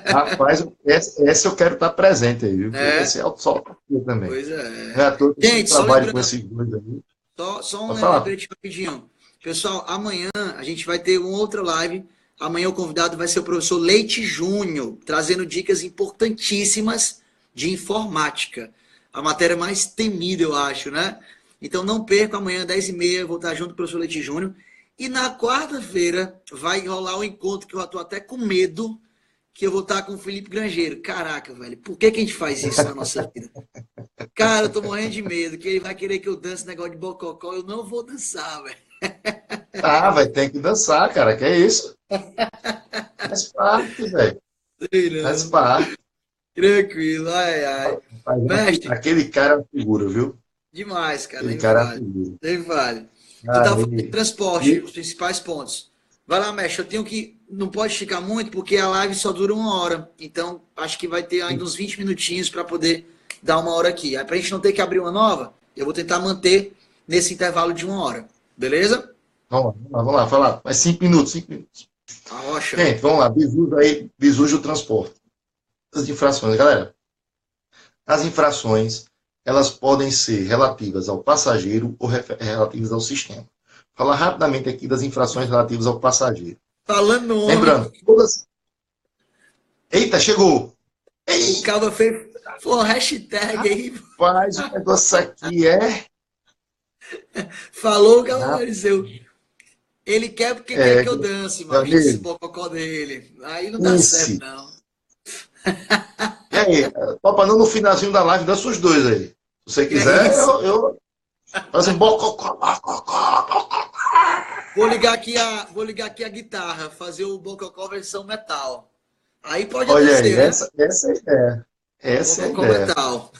Rapaz, essa eu quero estar presente aí, viu? Porque É, esse é o sol aqui também. pois Não é é. à toa que eu sempre Gente, só trabalho com lembrando, esses dois aí. só um Pode falar. lembrete rapidinho. Pessoal, amanhã a gente vai ter uma outra live. Amanhã o convidado vai ser o professor Leite Júnior, trazendo dicas importantíssimas de informática. A matéria mais temida, eu acho, né? Então não perca, amanhã, 10h30, eu vou estar junto com o professor Leite Júnior. E na quarta-feira vai rolar um encontro que eu estou até com medo, que eu vou estar com o Felipe Grangeiro. Caraca, velho, por que que a gente faz isso na nossa vida? Cara, eu tô morrendo de medo, que ele vai querer que eu dance negócio de bococó. Eu não vou dançar, velho. Ah, vai ter que dançar, cara. Que é isso? Faz parte, velho. Sei Faz não. parte. Tranquilo, ai, ai. Mestre, Aquele cara é uma figura, viu? demais, cara, Aquele nem me cara é uma fale. figura. Nem me fale. Tu tava falando de Aí, transporte, e- os principais pontos. Vai lá, mestre, eu tenho que. Não pode esticar muito, porque a live só dura 1 hora. Então, acho que vai ter ainda uns 20 minutinhos para poder dar 1 hora aqui. Aí, pra gente não ter que abrir uma nova, eu vou tentar manter nesse intervalo de 1 hora. Beleza? vamos lá. Mais 5 minutos, 5 minutos. Ah, ó, show. Gente, vamos lá. Bizujo aí, bizujo o transporte. As infrações, galera. As infrações, elas podem ser relativas ao passageiro ou relativas ao sistema. Vou falar rapidamente aqui das infrações relativas ao passageiro. Falando no homem, Lembrando, todas. Eita, chegou! o Ei, cara fez. Pô, hashtag aí. rapaz, o negócio aqui é. Falou o cara apareceu. Ele quer porque quer É, que eu dance, meu macho, esse amigo, bococó dele. Aí não dá certo, esse. não. E aí, topa não no finalzinho da live, dança os dois aí. Se você Que é quiser, isso? eu faço um bococó, bococó. Vou ligar aqui a guitarra, fazer o bococó versão metal. Aí pode até Olha aí, ser, né? essa é a ideia. Essa é a Bococó ideia. metal.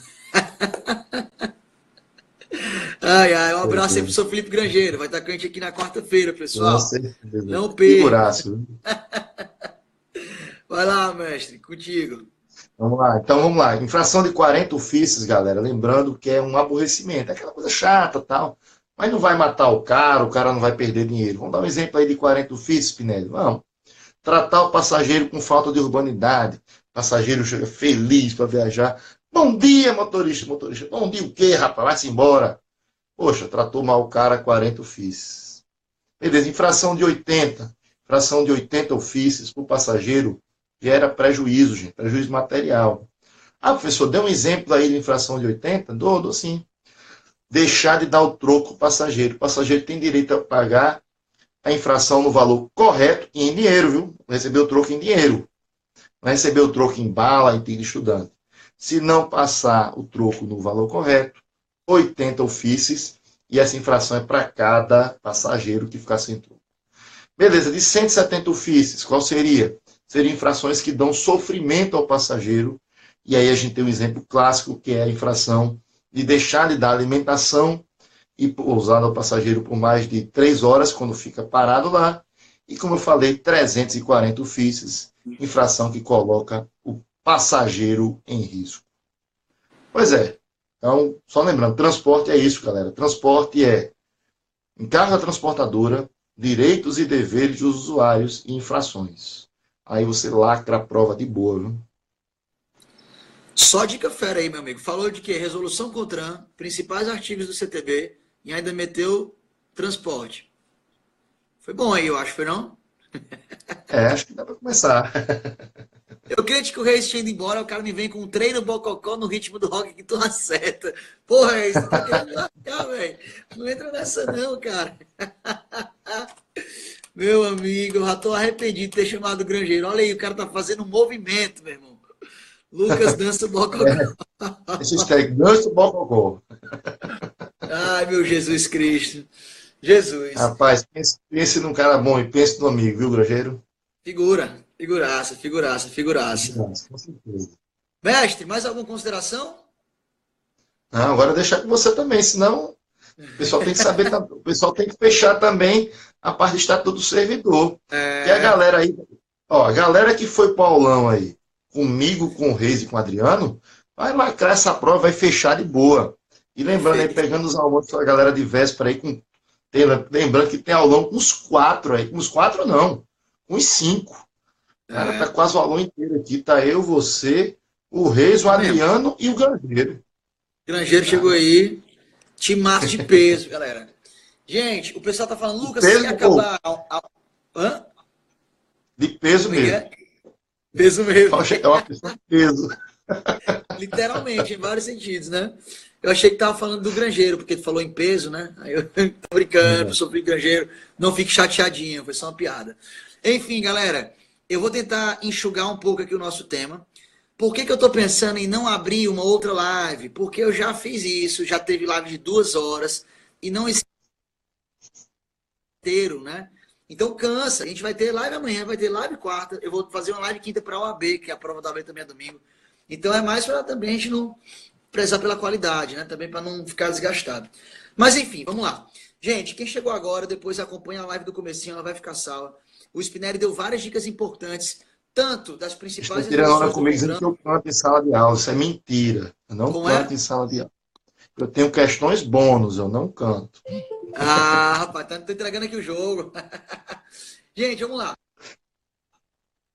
Ai, ai, um Pois abraço aí é, pro seu Felipe Grangeiro. Vai estar com a gente aqui na quarta-feira, com pessoal. certeza. Não percam. Figuraço, viu? Vai lá, mestre, contigo. Vamos lá. Infração de 40 ofícios, galera. Lembrando que é um aborrecimento, é aquela coisa chata tal. Mas não vai matar o cara não vai perder dinheiro. Vamos dar um exemplo aí de 40 ofícios, Spinelli. Vamos. Tratar o passageiro com falta de urbanidade. O passageiro chega feliz para viajar. Bom dia, motorista, motorista. Bom dia o quê, rapaz? Vai-se embora. Poxa, tratou mal o cara, 40 ofícios. Beleza, infração de 80. Infração de 80 ofícios para o passageiro gera prejuízo, gente, prejuízo material. Ah, professor, dê um exemplo aí de infração de 80? Dou sim. Deixar de dar o troco ao passageiro. O passageiro tem direito a pagar a infração no valor correto e em dinheiro, viu? Receber o troco em dinheiro. Não receber o troco em bala e ticket estudante. Se não passar o troco no valor correto, 80 ofícios, e essa infração é para cada passageiro que ficar sem troco. Beleza, de 170 ofícios, qual seria? Seriam infrações que dão sofrimento ao passageiro, e aí a gente tem um exemplo clássico, que é a infração de deixar de dar alimentação e pousada ao passageiro por mais de 3 horas, quando fica parado lá, e como eu falei, 340 ofícios, infração que coloca o passageiro em risco. Pois é, então, só lembrando, transporte é isso, galera. Transporte é encarga transportadora, direitos e deveres dos usuários e infrações. Aí você lacra a prova de boa, viu? Só dica fera aí, meu amigo. Falou de quê? Resolução CONTRAN, principais artigos do CTB e ainda meteu transporte. Foi bom aí, eu acho, foi não? É, acho que dá para começar. Eu crente que o Reis tinha ido embora, o cara me vem com um treino bococó no ritmo do rock que tu acerta. Porra, Reis, tu tá querendo largar, velho. Não entra nessa não, cara. Meu amigo, eu já tô arrependido de ter chamado o Grangeiro. Olha aí, o cara tá fazendo um movimento, meu irmão. Lucas dança bococó. Esse hashtag dança bococó. Ai, meu Jesus Cristo. Jesus. Rapaz, pense num cara bom e pense no amigo, viu, Grajeiro? Figura. Figuraça, figuraça, figuraça. Nossa, com certeza. Mestre, mais alguma consideração? Não, agora deixar com você também, senão O pessoal tem que saber, o pessoal tem que fechar também a parte do estatuto do servidor. Que a galera aí, ó, a galera que foi pro aulão aí, comigo, com o Reis e com o Adriano, vai lacrar essa prova, vai fechar de boa. E lembrando aí, pegando os aulões da galera de véspera aí, lembrando que tem aulão com uns 4 aí, com uns 4 não, com uns 5. Cara, tá quase o aulão inteiro aqui, tá eu, você, o Reis, o Adriano e o Grangeiro. Grangeiro chegou aí, timaço de peso, galera. Gente, o pessoal tá falando, Lucas, se acabar... Hã? De peso mesmo. Peso mesmo. É uma questão de peso. Literalmente, em vários sentidos, né? Eu achei que tava falando do Grangeiro, porque tu falou em peso, né? Aí eu tô brincando, sobre Grangeiro. Não fique chateadinho, foi só uma piada. Enfim, galera, eu vou tentar enxugar um pouco aqui o nosso tema. Por que eu tô pensando em não abrir uma outra live? Porque eu já fiz isso, já teve live de 2 horas e não inteiro, né? Então cansa. A gente vai ter live amanhã, vai ter live quarta. Eu vou fazer uma live quinta para a OAB, que a prova da OAB também é domingo. Então é mais para também a gente não prezar pela qualidade, né? Também para não ficar desgastado. Mas enfim, vamos lá. Gente, quem chegou agora, depois acompanha a live do comecinho, ela vai ficar salva. O Spinelli deu várias dicas importantes, tanto das principais... Estou tirando hora comigo dizendo que eu canto em sala de aula. Isso é mentira. Eu não canto em sala de aula. Eu tenho questões bônus, eu não canto. Ah, rapaz, tá entregando aqui o jogo. Gente, vamos lá.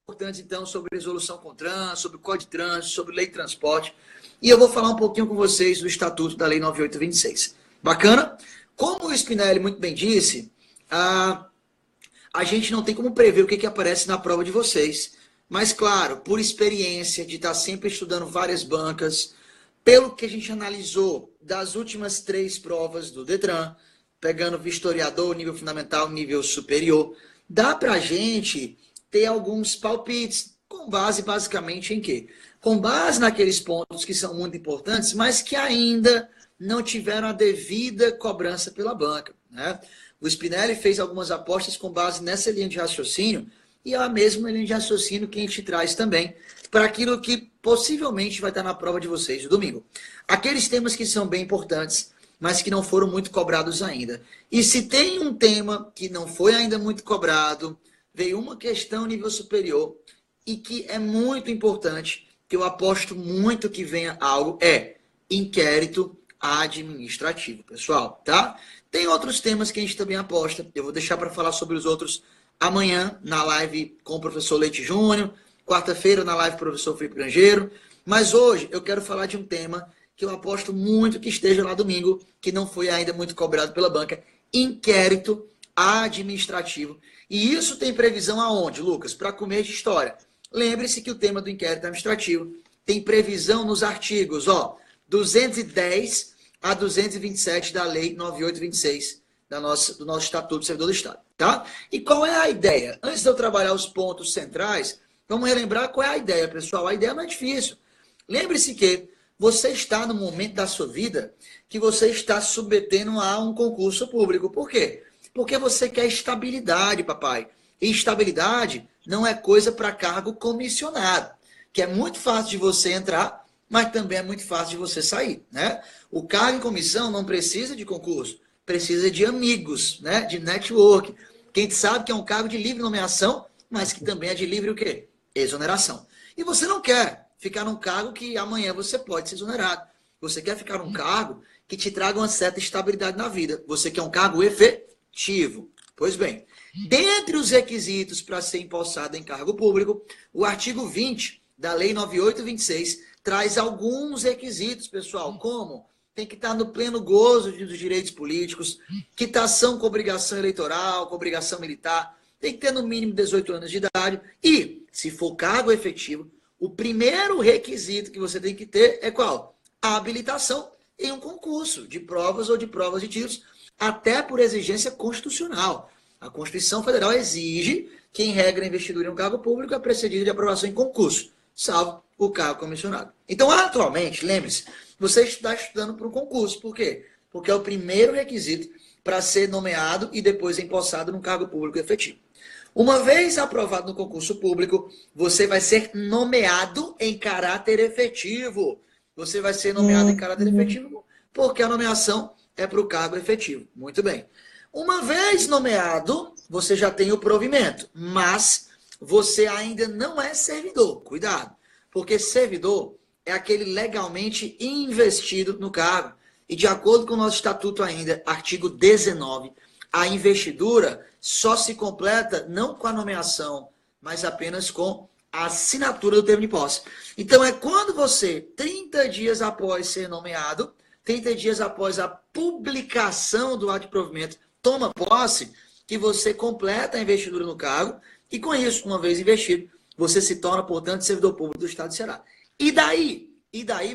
Importante, então, sobre resolução com trânsito, sobre código de trânsito, sobre lei de transporte. E eu vou falar um pouquinho com vocês do Estatuto da Lei 9826. Bacana? Como o Spinelli muito bem disse, a gente não tem como prever o que aparece na prova de vocês. Mas, claro, por experiência de estar sempre estudando várias bancas, pelo que a gente analisou das últimas 3 provas do Detran, pegando vistoriador, nível fundamental, nível superior, dá pra gente ter alguns palpites, com base basicamente em quê? Com base naqueles pontos que são muito importantes, mas que ainda não tiveram a devida cobrança pela banca, né? O Spinelli fez algumas apostas com base nessa linha de raciocínio, e é a mesma linha de raciocínio que a gente traz também para aquilo que possivelmente vai estar na prova de vocês no domingo. Aqueles temas que são bem importantes, mas que não foram muito cobrados ainda. E se tem um tema que não foi ainda muito cobrado, veio uma questão nível superior, e que é muito importante, que eu aposto muito que venha algo, é inquérito administrativo, pessoal, tá? Tem outros temas que a gente também aposta, eu vou deixar para falar sobre os outros amanhã, na live com o professor Leite Júnior, quarta-feira na live com o professor Felipe Grangeiro, mas hoje eu quero falar de um tema que eu aposto muito que esteja lá domingo, que não foi ainda muito cobrado pela banca, inquérito administrativo. E isso tem previsão aonde, Lucas? Para comer de história. Lembre-se que o tema do inquérito administrativo tem previsão nos artigos 210 a 227 da Lei 9826, do nosso Estatuto do Servidor do Estado. Tá? E qual é a ideia? Antes de eu trabalhar os pontos centrais, vamos relembrar qual é a ideia, pessoal. A ideia não é difícil. Lembre-se que você está no momento da sua vida que você está se submetendo a um concurso público. Por quê? Porque você quer estabilidade, papai. E estabilidade não é coisa para cargo comissionado, que é muito fácil de você entrar, mas também é muito fácil de você sair, né? O cargo em comissão não precisa de concurso, precisa de amigos, né? De network. Quem sabe que é um cargo de livre nomeação, mas que também é de livre o quê? Exoneração. E você não quer ficar num cargo que amanhã você pode ser exonerado. Você quer ficar num cargo que te traga uma certa estabilidade na vida. Você quer um cargo efetivo. Pois bem, dentre os requisitos para ser empossado em cargo público, o artigo 20 da Lei 9826 traz alguns requisitos, pessoal, como tem que estar no pleno gozo dos direitos políticos, quitação com obrigação eleitoral, com obrigação militar, tem que ter no mínimo 18 anos de idade e, se for cargo efetivo, o primeiro requisito que você tem que ter é qual? A habilitação em um concurso de provas ou de provas de títulos, até por exigência constitucional. A Constituição Federal exige que, em regra, a investidura em um cargo público é precedida de aprovação em concurso, salvo o cargo comissionado. Então, atualmente, lembre-se, você está estudando para um concurso. Por quê? Porque é o primeiro requisito para ser nomeado e depois empossado num cargo público efetivo. Uma vez aprovado no concurso público, você vai ser nomeado em caráter efetivo. Você vai ser nomeado em caráter efetivo porque a nomeação é para o cargo efetivo. Muito bem. Uma vez nomeado, você já tem o provimento, mas você ainda não é servidor. Cuidado, porque servidor é aquele legalmente investido no cargo. E de acordo com o nosso estatuto ainda, artigo 19, a investidura só se completa não com a nomeação, mas apenas com a assinatura do termo de posse. Então é quando você, 30 dias após ser nomeado, 30 dias após a publicação do ato de provimento, toma posse, que você completa a investidura no cargo, e com isso, uma vez investido, você se torna, portanto, servidor público do Estado de Ceará. E daí,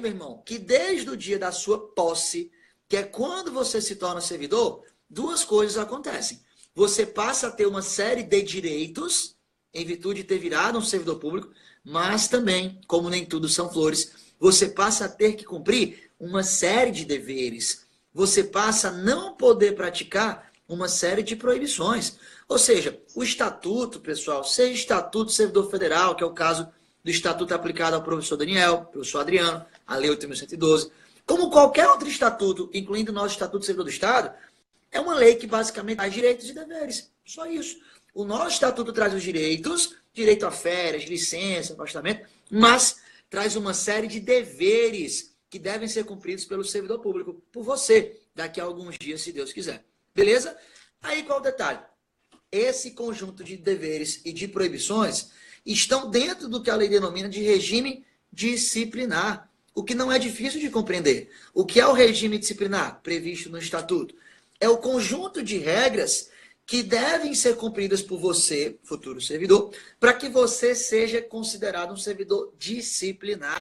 meu irmão, que desde o dia da sua posse, que é quando você se torna servidor, duas coisas acontecem. Você passa a ter uma série de direitos, em virtude de ter virado um servidor público, mas também, como nem tudo são flores, você passa a ter que cumprir uma série de deveres. Você passa a não poder praticar uma série de proibições. Ou seja, o estatuto, pessoal, seja estatuto servidor federal, que é o caso do estatuto aplicado ao professor Daniel, professor Adriano, a Lei 8.112, como qualquer outro estatuto, incluindo o nosso Estatuto Servidor do Estado, é uma lei que basicamente traz direitos e deveres. Só isso. O nosso estatuto traz os direitos, direito a férias, licença, afastamento, mas traz uma série de deveres que devem ser cumpridos pelo servidor público, por você, daqui a alguns dias, se Deus quiser. Beleza? Aí qual o detalhe? Esse conjunto de deveres e de proibições estão dentro do que a lei denomina de regime disciplinar, o que não é difícil de compreender. O que é o regime disciplinar previsto no estatuto? É o conjunto de regras que devem ser cumpridas por você, futuro servidor, para que você seja considerado um servidor disciplinado.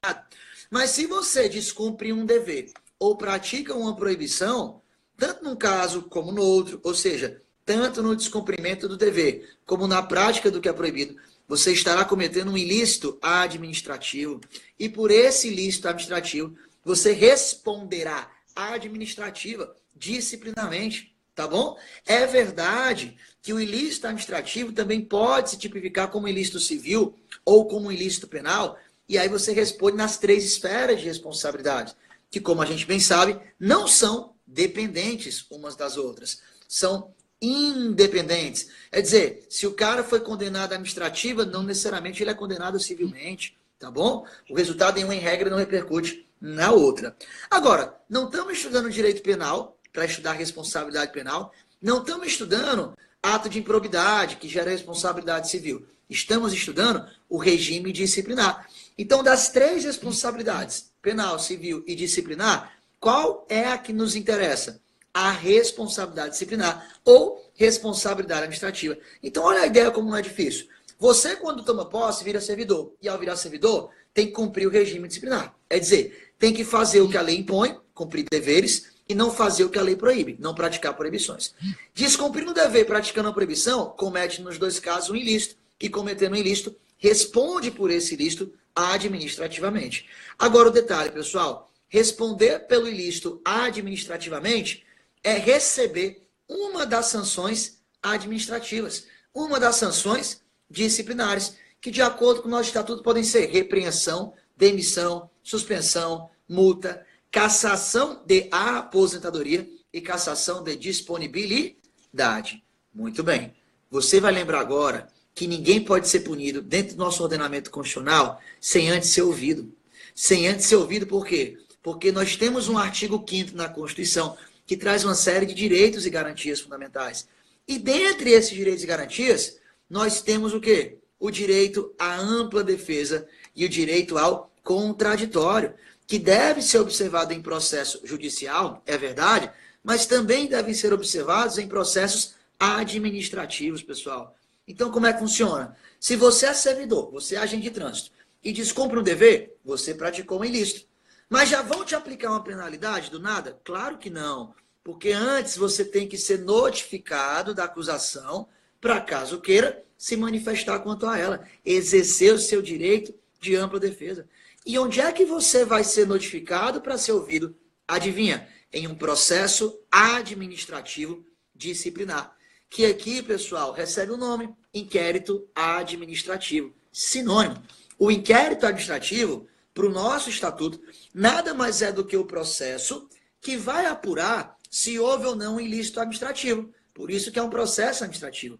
Mas se você descumpre um dever ou pratica uma proibição, tanto num caso como no outro, ou seja, tanto no descumprimento do dever como na prática do que é proibido, você estará cometendo um ilícito administrativo. E por esse ilícito administrativo, você responderá administrativa, disciplinarmente. Tá bom? É verdade que o ilícito administrativo também pode se tipificar como ilícito civil ou como ilícito penal, e aí você responde nas 3 esferas de responsabilidade, que, como a gente bem sabe, não são dependentes umas das outras, são independentes. É dizer, se o cara foi condenado administrativa, não necessariamente ele é condenado civilmente, tá bom? O resultado em uma, em regra, não repercute na outra. Agora, não estamos estudando direito penal para estudar responsabilidade penal, não estamos estudando ato de improbidade, que gera responsabilidade civil. Estamos estudando o regime disciplinar. Então, das 3 responsabilidades, penal, civil e disciplinar, qual é a que nos interessa? A responsabilidade disciplinar ou responsabilidade administrativa. Então, olha a ideia como não é difícil. Você, quando toma posse, vira servidor. E ao virar servidor, tem que cumprir o regime disciplinar. É dizer, tem que fazer o que a lei impõe, cumprir deveres, e não fazer o que a lei proíbe, não praticar proibições. Descumprindo o dever praticando a proibição, comete nos 2 casos um ilícito, e cometendo um ilícito, responde por esse ilícito administrativamente. Agora o detalhe, pessoal, responder pelo ilícito administrativamente é receber uma das sanções administrativas, uma das sanções disciplinares, que de acordo com o nosso estatuto podem ser repreensão, demissão, suspensão, multa, cassação de aposentadoria e cassação de disponibilidade. Muito bem. Você vai lembrar agora que ninguém pode ser punido dentro do nosso ordenamento constitucional sem antes ser ouvido. Sem antes ser ouvido por quê? Porque nós temos um artigo 5º na Constituição que traz uma série de direitos e garantias fundamentais. E dentre esses direitos e garantias, nós temos o quê? O direito à ampla defesa e o direito ao contraditório, que deve ser observado em processo judicial, é verdade, mas também devem ser observados em processos administrativos, pessoal. Então, como é que funciona? Se você é servidor, você é agente de trânsito, e descumpre um dever, você praticou um ilícito. Mas já vão te aplicar uma penalidade do nada? Claro que não, porque antes você tem que ser notificado da acusação, para caso queira se manifestar quanto a ela, exercer o seu direito de ampla defesa. E onde é que você vai ser notificado para ser ouvido? Adivinha? Em um processo administrativo disciplinar. Que aqui, pessoal, recebe o nome inquérito administrativo. Sinônimo. O inquérito administrativo, para o nosso estatuto, nada mais é do que o processo que vai apurar se houve ou não um ilícito administrativo. Por isso que é um processo administrativo.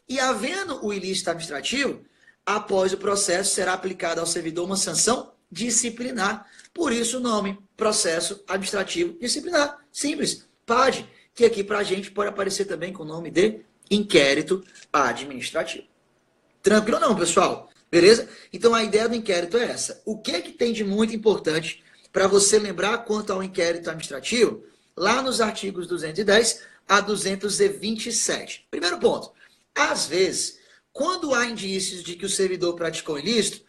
E havendo o ilícito administrativo, após o processo será aplicada ao servidor uma sanção disciplinar. Por isso o nome, processo administrativo disciplinar. Simples. PAD, que aqui para a gente pode aparecer também com o nome de inquérito administrativo. Tranquilo não, pessoal? Beleza? Então a ideia do inquérito é essa. O que tem de muito importante para você lembrar quanto ao inquérito administrativo? Lá nos artigos 210 a 227. Primeiro ponto. Às vezes, quando há indícios de que o servidor praticou ilícito,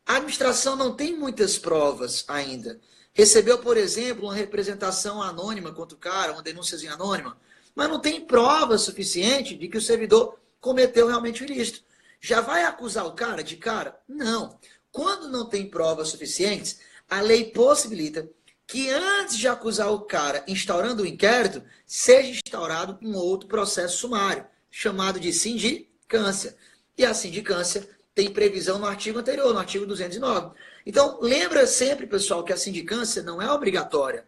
a administração não tem muitas provas ainda. Recebeu, por exemplo, uma representação anônima contra o cara, uma denúnciazinha anônima, mas não tem prova suficiente de que o servidor cometeu realmente o ilícito. Já vai acusar o cara de cara? Não. Quando não tem provas suficientes, a lei possibilita que antes de acusar o cara instaurando o inquérito, seja instaurado um outro processo sumário, chamado de sindicância. E a sindicância tem previsão no artigo anterior, no artigo 209. Então, lembra sempre, pessoal, que a sindicância não é obrigatória.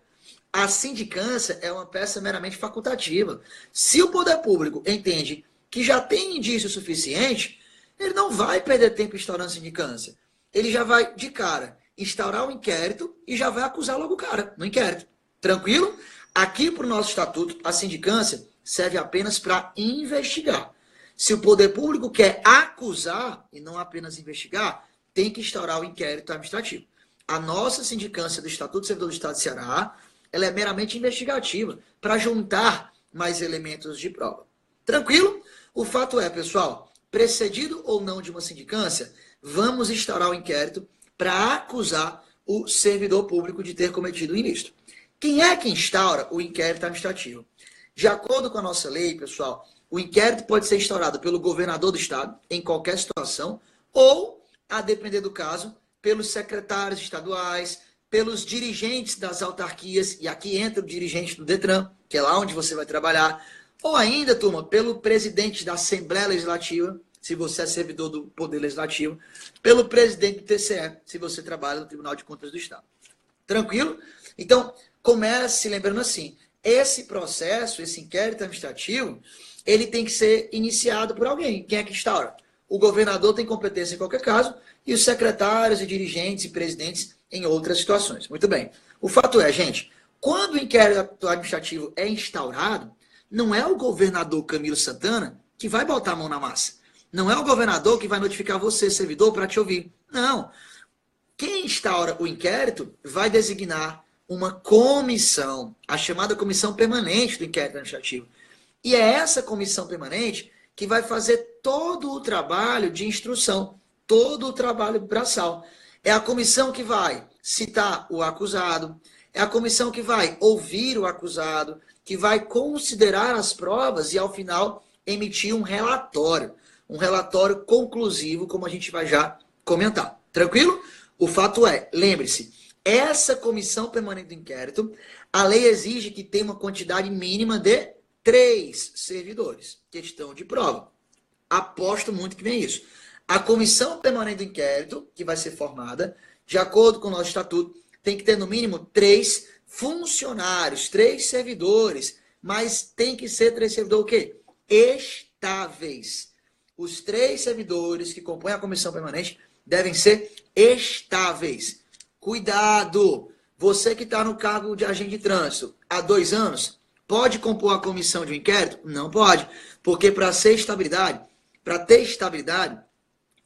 A sindicância é uma peça meramente facultativa. Se o poder público entende que já tem indício suficiente, ele não vai perder tempo instaurando sindicância. Ele já vai, de cara, instaurar o inquérito e já vai acusar logo o cara no inquérito. Tranquilo? Aqui, para o nosso estatuto, a sindicância serve apenas para investigar. Se o poder público quer acusar e não apenas investigar, tem que instaurar o inquérito administrativo. A nossa sindicância do Estatuto do Servidor do Estado de Ceará, ela é meramente investigativa, para juntar mais elementos de prova. Tranquilo? O fato é, pessoal, precedido ou não de uma sindicância, vamos instaurar o inquérito para acusar o servidor público de ter cometido o ilícito. Quem é que instaura o inquérito administrativo? De acordo com a nossa lei, pessoal, o inquérito pode ser instaurado pelo governador do estado, em qualquer situação, ou, a depender do caso, pelos secretários estaduais, pelos dirigentes das autarquias, e aqui entra o dirigente do Detran, que é lá onde você vai trabalhar, ou ainda, turma, pelo presidente da Assembleia Legislativa, se você é servidor do Poder Legislativo, pelo presidente do TCE, se você trabalha no Tribunal de Contas do Estado. Tranquilo? Então, comece lembrando assim, esse processo, esse inquérito administrativo, ele tem que ser iniciado por alguém. Quem é que instaura? O governador tem competência em qualquer caso, e os secretários e dirigentes e presidentes em outras situações. Muito bem. O fato é, gente, quando o inquérito administrativo é instaurado, não é o governador Camilo Santana que vai botar a mão na massa. Não é o governador que vai notificar você, servidor, para te ouvir. Não. Quem instaura o inquérito vai designar uma comissão, a chamada comissão permanente do inquérito administrativo. E é essa comissão permanente que vai fazer todo o trabalho de instrução, todo o trabalho braçal. É a comissão que vai citar o acusado, é a comissão que vai ouvir o acusado, que vai considerar as provas e, ao final, emitir um relatório conclusivo, como a gente vai já comentar. Tranquilo? O fato é, lembre-se, essa comissão permanente do inquérito, a lei exige que tenha uma quantidade mínima de 3 servidores. Questão de prova. Aposto muito que vem isso. A comissão permanente do inquérito, que vai ser formada, de acordo com o nosso estatuto, tem que ter no mínimo 3 funcionários, 3 servidores, mas tem que ser 3 servidores o quê? Estáveis. Os 3 servidores que compõem a comissão permanente devem ser estáveis. Cuidado! Você que está no cargo de agente de trânsito há 2 anos, pode compor a comissão de um inquérito? Não pode, porque para ter estabilidade,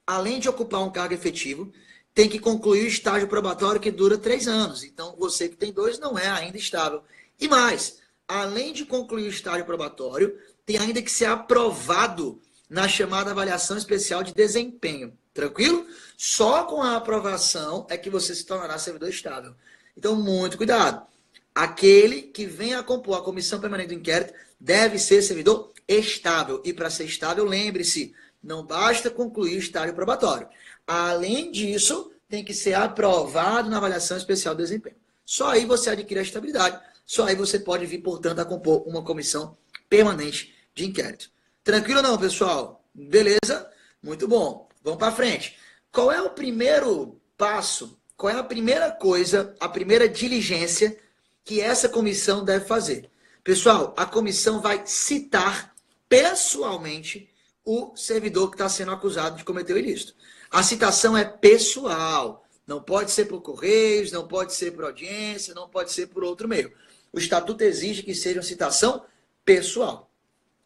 além de ocupar um cargo efetivo, tem que concluir o estágio probatório que dura 3 anos. Então, você que tem 2 não é ainda estável. E mais, além de concluir o estágio probatório, tem ainda que ser aprovado na chamada avaliação especial de desempenho. Tranquilo? Só com a aprovação é que você se tornará servidor estável. Então, muito cuidado. Aquele que vem a compor a comissão permanente do inquérito deve ser servidor estável. E para ser estável, lembre-se, não basta concluir o estágio probatório. Além disso, tem que ser aprovado na avaliação especial de desempenho. Só aí você adquire a estabilidade. Só aí você pode vir, portanto, a compor uma comissão permanente de inquérito. Tranquilo ou não, pessoal? Beleza? Muito bom. Vamos para frente. Qual é o primeiro passo? Qual é a primeira coisa, a primeira diligência que essa comissão deve fazer? Pessoal, a comissão vai citar pessoalmente o servidor que está sendo acusado de cometer o ilícito. A citação é pessoal. Não pode ser por correios, não pode ser por audiência, não pode ser por outro meio. O estatuto exige que seja uma citação pessoal.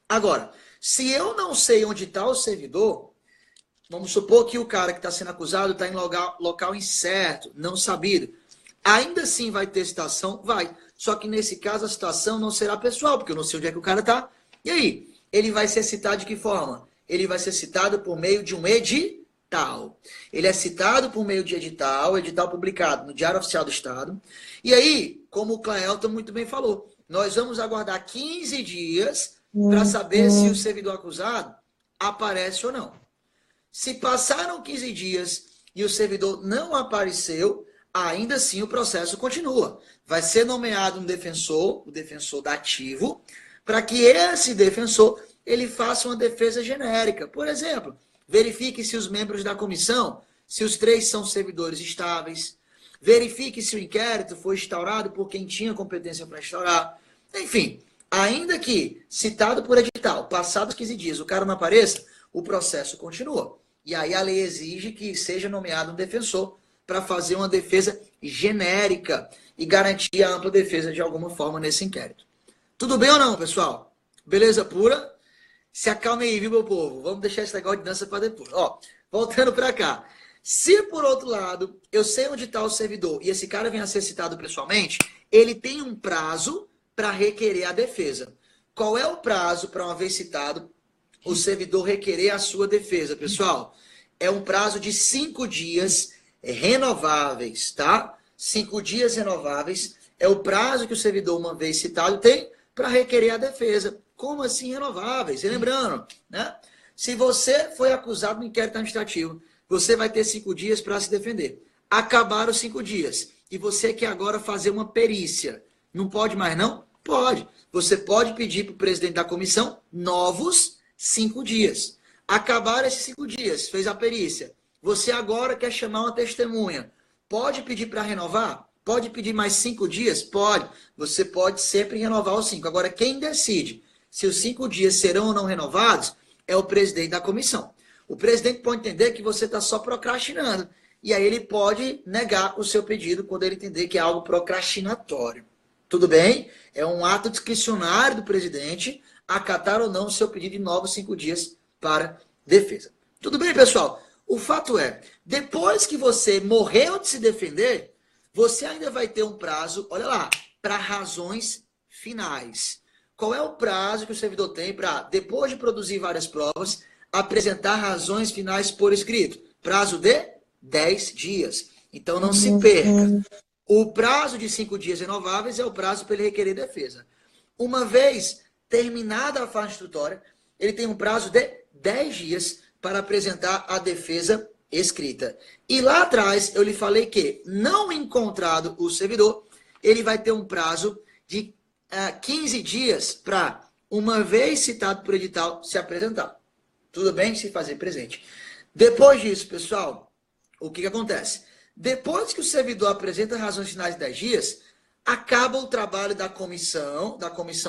Agora, se eu não sei onde está o servidor, vamos supor que o cara que está sendo acusado está em local incerto, não sabido. Ainda assim vai ter citação? Vai. Só que nesse caso a citação não será pessoal, porque eu não sei onde é que o cara está. E aí? Ele vai ser citado de que forma? Ele vai ser citado por meio de um edital. Ele é citado por meio de edital publicado no Diário Oficial do Estado. E aí, como o Claelton muito bem falou, nós vamos aguardar 15 dias para saber se o servidor acusado aparece ou não. Se passaram 15 dias e o servidor não apareceu, ainda assim o processo continua. Vai ser nomeado um defensor, o defensor dativo, para que esse defensor ele faça uma defesa genérica. Por exemplo, verifique se os membros da comissão, se os 3 são servidores estáveis, verifique se o inquérito foi instaurado por quem tinha competência para instaurar. Enfim, ainda que citado por edital, passados 15 dias, o cara não apareça, o processo continua. E aí a lei exige que seja nomeado um defensor para fazer uma defesa genérica e garantir a ampla defesa de alguma forma nesse inquérito. Tudo bem ou não, pessoal? Beleza pura? Se acalme aí, viu, meu povo? Vamos deixar esse negócio de dança para depois. Ó, voltando para cá. Se, por outro lado, eu sei onde está o servidor e esse cara vem a ser citado pessoalmente, ele tem um prazo para requerer a defesa. Qual é o prazo para, uma vez citado, o servidor requerer a sua defesa, pessoal? É um prazo de 5 dias renováveis, tá? 5 dias renováveis é o prazo que o servidor, uma vez citado, tem para requerer a defesa. Como assim renováveis? E lembrando, né? Se você foi acusado no inquérito administrativo, você vai ter 5 dias para se defender. Acabaram os 5 dias e você quer agora fazer uma perícia. Não pode mais, não? Pode. Você pode pedir para o presidente da comissão novos 5 dias. Acabaram esses 5 dias, fez a perícia. Você agora quer chamar uma testemunha. Pode pedir para renovar? Pode pedir mais 5 dias? Pode. Você pode sempre renovar os 5. Agora, quem decide se os 5 dias serão ou não renovados é o presidente da comissão. O presidente pode entender que você está só procrastinando. E aí ele pode negar o seu pedido quando ele entender que é algo procrastinatório. Tudo bem? É um ato discricionário do presidente acatar ou não o seu pedido de novos 5 dias para defesa. Tudo bem, pessoal? O fato é, depois que você morreu de se defender, você ainda vai ter um prazo, olha lá, para razões finais. Qual é o prazo que o servidor tem para, depois de produzir várias provas, apresentar razões finais por escrito? Prazo de 10 dias. Então não se perca. O prazo de 5 dias renováveis é o prazo para ele requerer defesa. Uma vez terminada a fase instrutória, ele tem um prazo de 10 dias para apresentar a defesa escrita. E lá atrás eu lhe falei que, não encontrado o servidor, ele vai ter um prazo de 15 dias para, uma vez citado por edital, se apresentar. Tudo bem? Se fazer presente. Depois disso, pessoal, o que acontece? Depois que o servidor apresenta razões finais de 10 dias, acaba o trabalho da comissão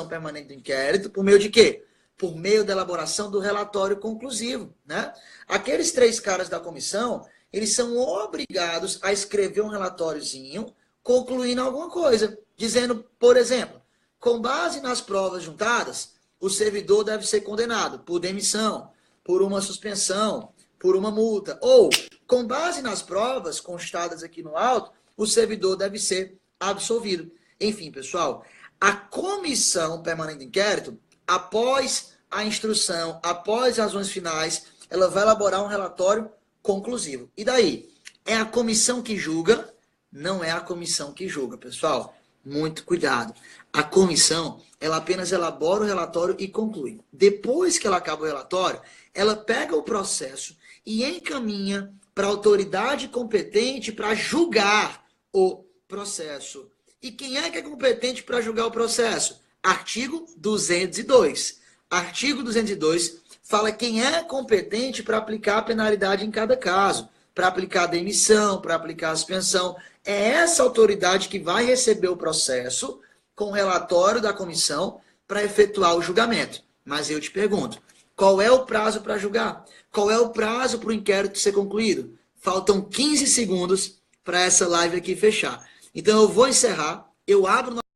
permanente do inquérito, por meio de quê? Por meio da elaboração do relatório conclusivo, né? Aqueles 3 caras da comissão, eles são obrigados a escrever um relatóriozinho concluindo alguma coisa, dizendo, por exemplo, com base nas provas juntadas, o servidor deve ser condenado por demissão, por uma suspensão, por uma multa, ou, com base nas provas constadas aqui no auto, o servidor deve ser absolvido. Enfim, pessoal, a comissão permanente de inquérito, após a instrução, após as razões finais, ela vai elaborar um relatório conclusivo. E daí? É a comissão que julga? Não é a comissão que julga, pessoal. Muito cuidado. A comissão, ela apenas elabora o relatório e conclui. Depois que ela acaba o relatório, ela pega o processo e encaminha para a autoridade competente para julgar o processo. E quem é que é competente para julgar o processo? Artigo 202. Artigo 202 fala quem é competente para aplicar a penalidade em cada caso, para aplicar a demissão, para aplicar a suspensão. É essa autoridade que vai receber o processo, com o relatório da comissão para efetuar o julgamento. Mas eu te pergunto, qual é o prazo para julgar? Qual é o prazo para o inquérito ser concluído? Faltam 15 segundos para essa live aqui fechar. Então eu vou encerrar, eu abro